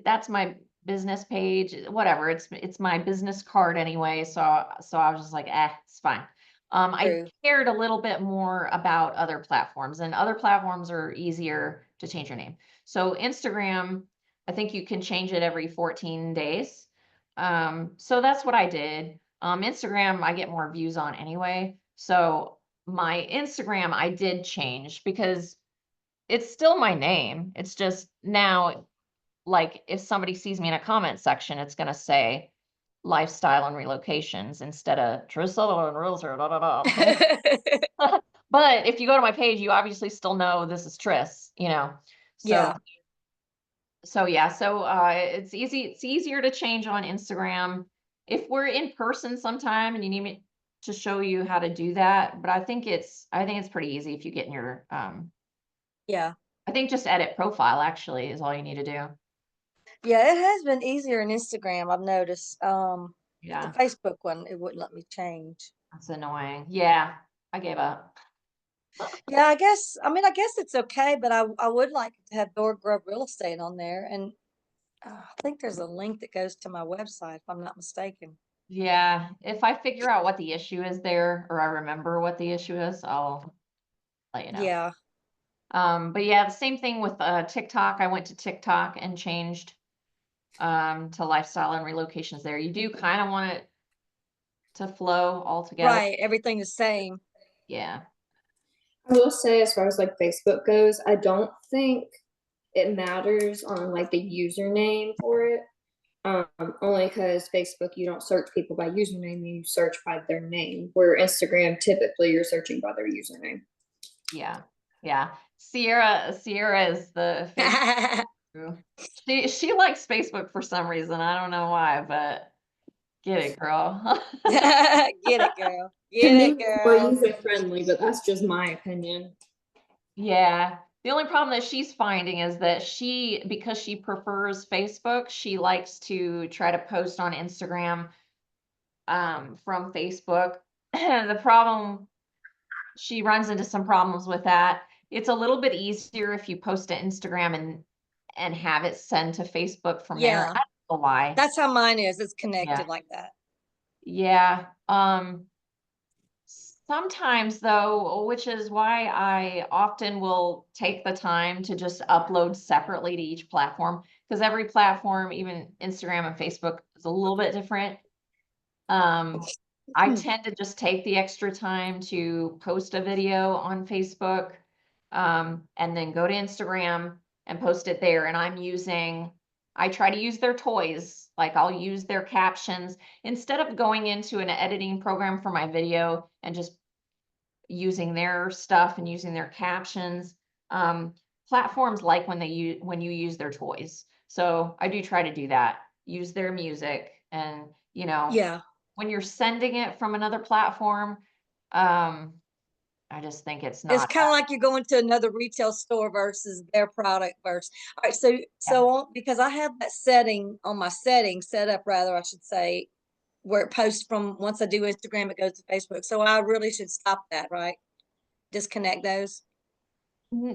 That's my business page, whatever. It's my business card anyway. So I was just like, it's fine. I True. cared a little bit more about other platforms, and other platforms are easier to change your name. So Instagram, I think you can change it every 14 days. So that's what I did. Instagram, I get more views on anyway. So my Instagram, I did change because it's still my name. It's just now, like, if somebody sees me in a comment section, it's gonna say lifestyle and relocations instead of Trisella and realtor, da, da, da. But if you go to my page, you obviously still know this is Tris, you know? So, Yeah. so yeah, so, it's easier to change on Instagram. If we're in person sometime and you need me to show you how to do that, but I think it's pretty easy if you get in your, Yeah. I think just edit profile actually is all you need to do. Yeah. It has been easier in Instagram, I've noticed. But the Yeah, Facebook one, it wouldn't let me change. that's annoying. Yeah, I gave up. Yeah, I guess it's okay, but I would like to have Door Grove Real Estate on there. And I think there's a link that goes to my website, if I'm not mistaken. Yeah, if I figure out what the issue is there, or I remember what the issue is, I'll let you know. Yeah. But yeah, the same thing with TikTok. I went to TikTok and changed to lifestyle and relocations there. You do kind of want it to flow all together. Right. Everything the same. Yeah. I will say, as far as like Facebook goes, I don't think it matters on like the username for it. Only because Facebook, you don't search people by username, you search by their name. Where Instagram, typically you're searching by their username. Yeah. Yeah. Sierra is the Facebook guru. She likes Facebook for some reason. I don't know why, but get it, girl. Get it, girl. To Get me, it, it's more girl. user friendly, but that's just my opinion. Yeah. The only problem that she's finding is that because she prefers Facebook, she likes to try to post on Instagram from Facebook. The problem, she runs into some problems with that. It's a little bit easier if you post to Instagram and have it send to Facebook from there. Yeah, I don't know why. that's how mine is. It's Yeah. connected like that. Yeah. Sometimes though, which is why I often will take the time to just upload separately to each platform, because every platform, even Instagram and Facebook, is a little bit different. I tend to just take the extra time to post a video on Facebook, and then go to Instagram and post it there. And I try to use their toys. Like I'll use their captions instead of going into an editing program for my video and just using their stuff and using their captions. Um, Platforms like when you use their toys. So I do try to do that. Use their music, and Yeah. when you're sending it from another platform, um, I just think it's It's not kind of like you're going to another retail store versus their product versus. All right, that. because I have that setting on my settings set up, rather, I should say, where it posts from once I do Instagram, it goes to Facebook. So I really should stop that, right? Disconnect those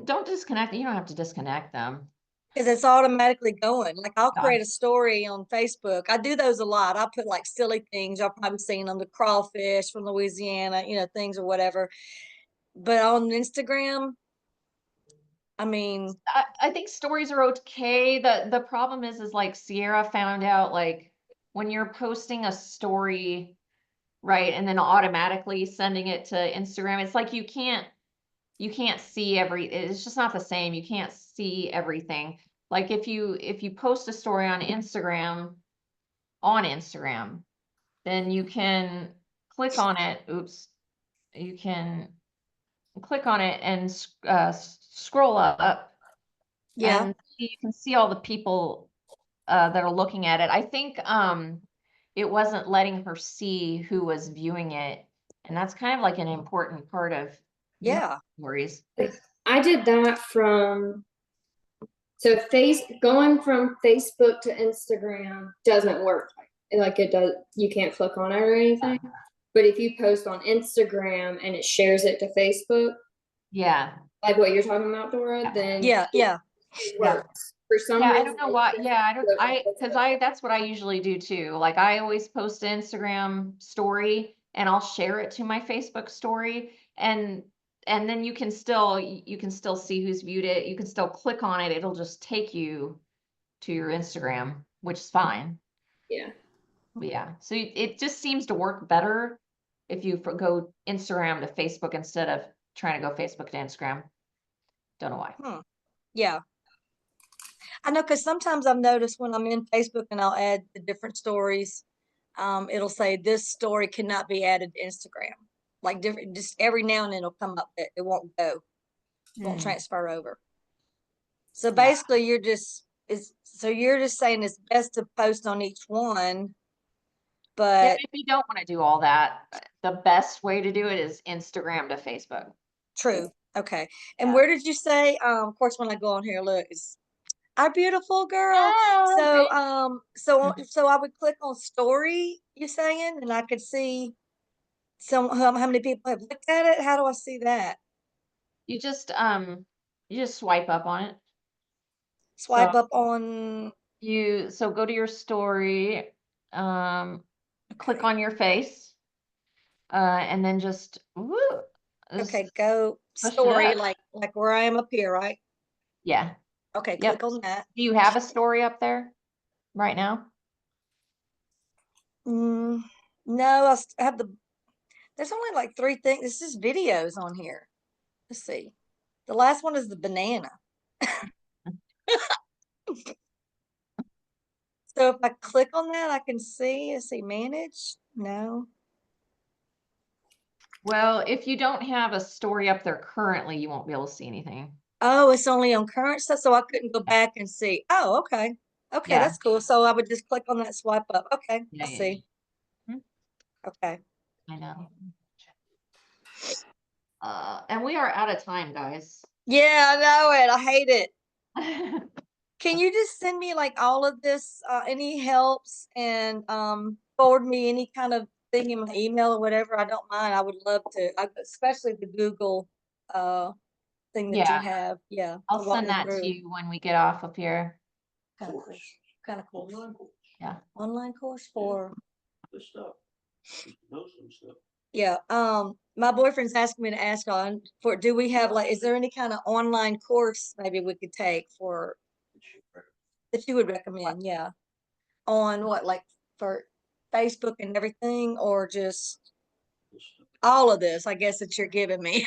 Don't disconnect. You don't have to disconnect them. because it's automatically going. Like I'll Yeah. create a story on Facebook. I do those a lot. I put like silly things. Y'all probably seen them, the crawfish from Louisiana, things or whatever. But on Instagram, I mean, I think stories are okay. The problem is like Sierra found out, like when you're posting a story, right, and then automatically sending it to Instagram, it's like you can't see it's just not the same. You can't see everything. Like if you post a story on Instagram, then you can click on it. Oops. You can click on it and scroll up, yeah, and you can see all the people that are looking at it. I think it wasn't letting her see who was viewing it, and that's kind of like an important part of viewing yeah, stories. I did that going from Facebook to Instagram doesn't work like it does. You can't click on it or anything. But if you post on Instagram and it shares it to Facebook, Yeah. like what you're talking about, Dora, then yeah, yeah. it Yeah. works. For some Yeah, I reason, don't know why. Yeah, because that's what I usually do too. Like I always post an Instagram story and I'll share it to my Facebook story, and then you can still see who's viewed it. You can still click on it. It'll just take you to your Instagram, which is fine. yeah. But yeah, so it just seems to work better if you go Instagram to Facebook instead of trying to go Facebook to Instagram. Don't know why. Yeah. I know because sometimes I've noticed when I'm in Facebook and I'll add the different stories, it'll say this story cannot be added to Instagram. Like different, just every now and then it'll come up that it won't go, won't transfer over. So Yeah. basically, you're just saying it's best to post on each one, Yeah, but if you don't want to do all that, the best way to do it is Instagram to Facebook. true. Okay. And Yeah. where did you say? Of course, when I go on here, look, it's our beautiful girl. Oh, So, thank so I would click on story, you saying, and I could see how many people have looked at it. How do I see that? you just swipe up on it. So Swipe up on, so go to your story, click okay, on your face, and then just okay, go push it story, up. like where I am up here, right? Yeah. Okay, Yep. click on that. Do you have a story up there right now? Mm, no, I have there's only like three things. This is videos on here. Let's see. The last one is the banana. So if I click on that, I can see, let's see, manage. No. Well, if you don't have a story up there currently, you won't be able to see anything. Oh, it's only on current stuff, so I couldn't go back and see. Oh, okay. Okay, Yeah. that's cool. So I would just click on that swipe up. Okay, Yeah, I yeah, see. Mhm. Okay. I know. And we are out of time, guys. Yeah, I know it. I hate it. Can you just send me like all of this, any helps and forward me any kind of thing in my email or whatever? I don't mind. I would love to, especially the Google thing that you Yeah, have. Yeah, I'll to walk send me that to through. you when we get off of here. Kind of cool. Kind of cool. Yeah. Online course for. This stuff. Know some stuff. Yeah, my boyfriend's asking me to ask on for, do we have like, is there any kind of online course maybe we could take for, that you would recommend? Yeah. On what, like for Facebook and everything, or just all of this, I guess that you're giving me?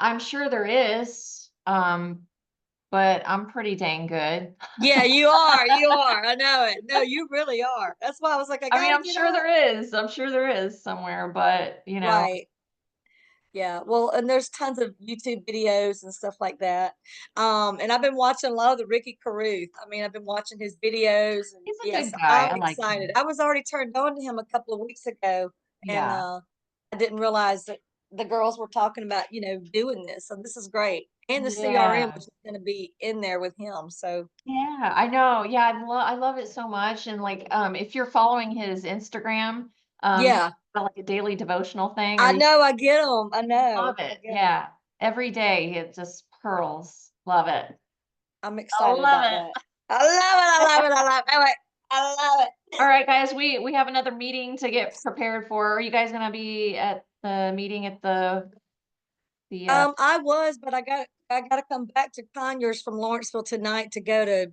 I'm sure there is, but I'm pretty dang good. Yeah, you are, you are. I know it. No, you really are. That's why I was like, I I mean, gotta I'm get sure on. there is. I'm sure there is somewhere, but Right. Yeah, well, and there's tons of YouTube videos and stuff like that. And I've been watching a lot of the Ricky Caruth. I mean, I've been watching his videos, and he's a yes, good guy. I'm I like excited. him. I was already turned on to him a couple of weeks ago, and Yeah. I didn't realize that the girls were talking about, doing this. So this is great. And the CRM, Yeah. which is going to be in there with him. So Yeah, I know. Yeah, I love it so much. And like, if you're following his Instagram, he's yeah, got like a daily devotional thing, or I you know I get them. I love know. I it. get 'em. Yeah. Every day it just pearls. Love it. I'm I excited love about it. that. I love it. I love it. I love it. I love it. All right, guys, we have another meeting to get prepared for. Are you guys gonna be at the meeting at the I was, but I gotta come back to Conyers from Lawrenceville tonight to go to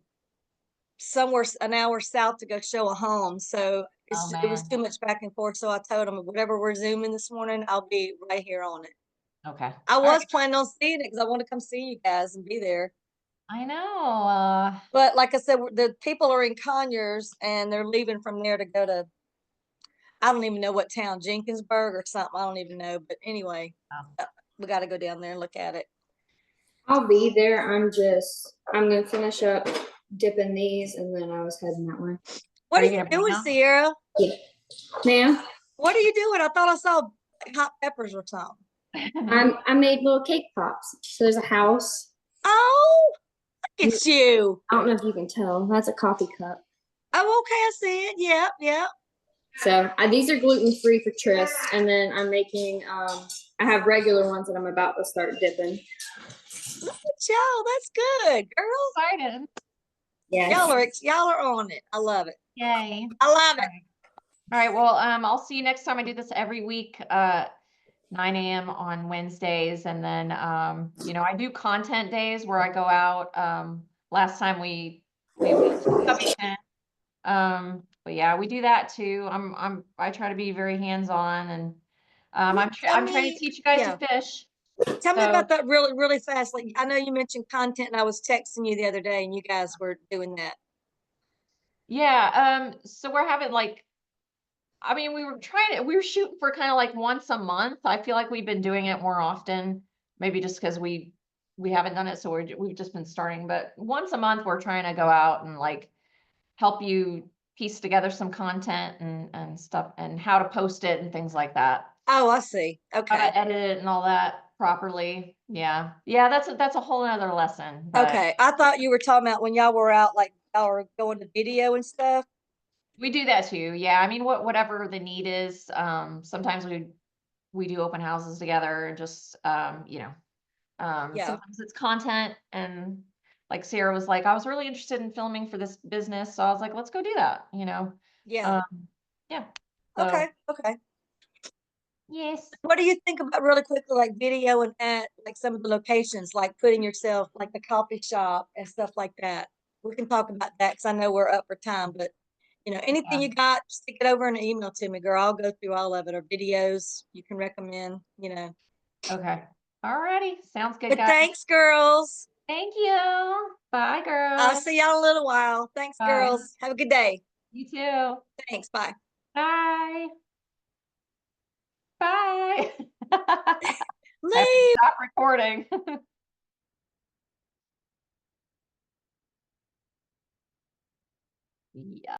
somewhere an hour south to go show a home. So oh it was man. too much back and forth. So I told them whatever we're zooming this morning, I'll be right here on it. Okay. I All was right. planning on seeing it because I want to come see you guys and be there. I know. But like I said, the people are in Conyers and they're leaving from there to go to, I don't even know what town, Jenkinsburg or something. I don't even know. But anyway, Oh. we got to go down there and look at it. I'll be there. I'm gonna finish up dipping these, and then I was heading that way. What Are are you you gonna bring doing, them? Sierra? Yeah, ma'am. What are you doing? I thought I saw hot peppers or something. I made little cake pops. So there's a house. Oh, look at you. I don't know if you can tell. That's a coffee cup. Oh, okay, I see it. Yep, yep. So these are gluten free for Tris, and then I'm making. I have regular ones that I'm about to start dipping. Look at y'all. That's good, girls. Excited. Yes. Y'all are on it. I love it. Yay. I love it. All right. Well, I'll see you next time. I do this every week, 9 a.m. on Wednesdays. And then, I do content days where I go out. Last time we went to Covington. But yeah, we do that too. I try to be very hands-on, and I'm Tell trying to me, teach you guys yeah. to fish. Tell me So about that really, really fast. Like I know you mentioned content, and I was texting you the other day, and you guys were doing that. yeah, so we're having like, I mean, we were shooting for kind of like once a month. I feel like we've been doing it more often, maybe just because we haven't done it, so we've just been starting. But once a month, we're trying to go out and like help you piece together some content and stuff, and how to post it and things like that. Oh, I see. How Okay. to edit it and all that properly. Yeah, yeah, that's a whole nother lesson. But Okay. I thought you were talking about when y'all were out, like y'all were going to video and stuff. we do that too. Yeah, I mean, whatever the need is. Sometimes we do open houses together, and just Yeah. sometimes it's content, and like Sarah was like, I was really interested in filming for this business, so I was like, let's go do that. Yeah. Yeah. So Okay. Okay. yes. What do you think about really quickly, like video and at like some of the locations, like putting yourself like the coffee shop and stuff like that? We can talk about that because I know we're up for time, but anything Yeah. you got, stick it over in an email to me, girl. I'll go through all of it, or videos you can recommend. Okay. Alrighty. Sounds good, But guys. thanks, girls. Thank you. Bye, I'll girls. see y'all in a little while. Thanks, Bye. girls. Have a good day. You too. Thanks. Bye. Bye. Bye. Leave. Stop recording. Yeah.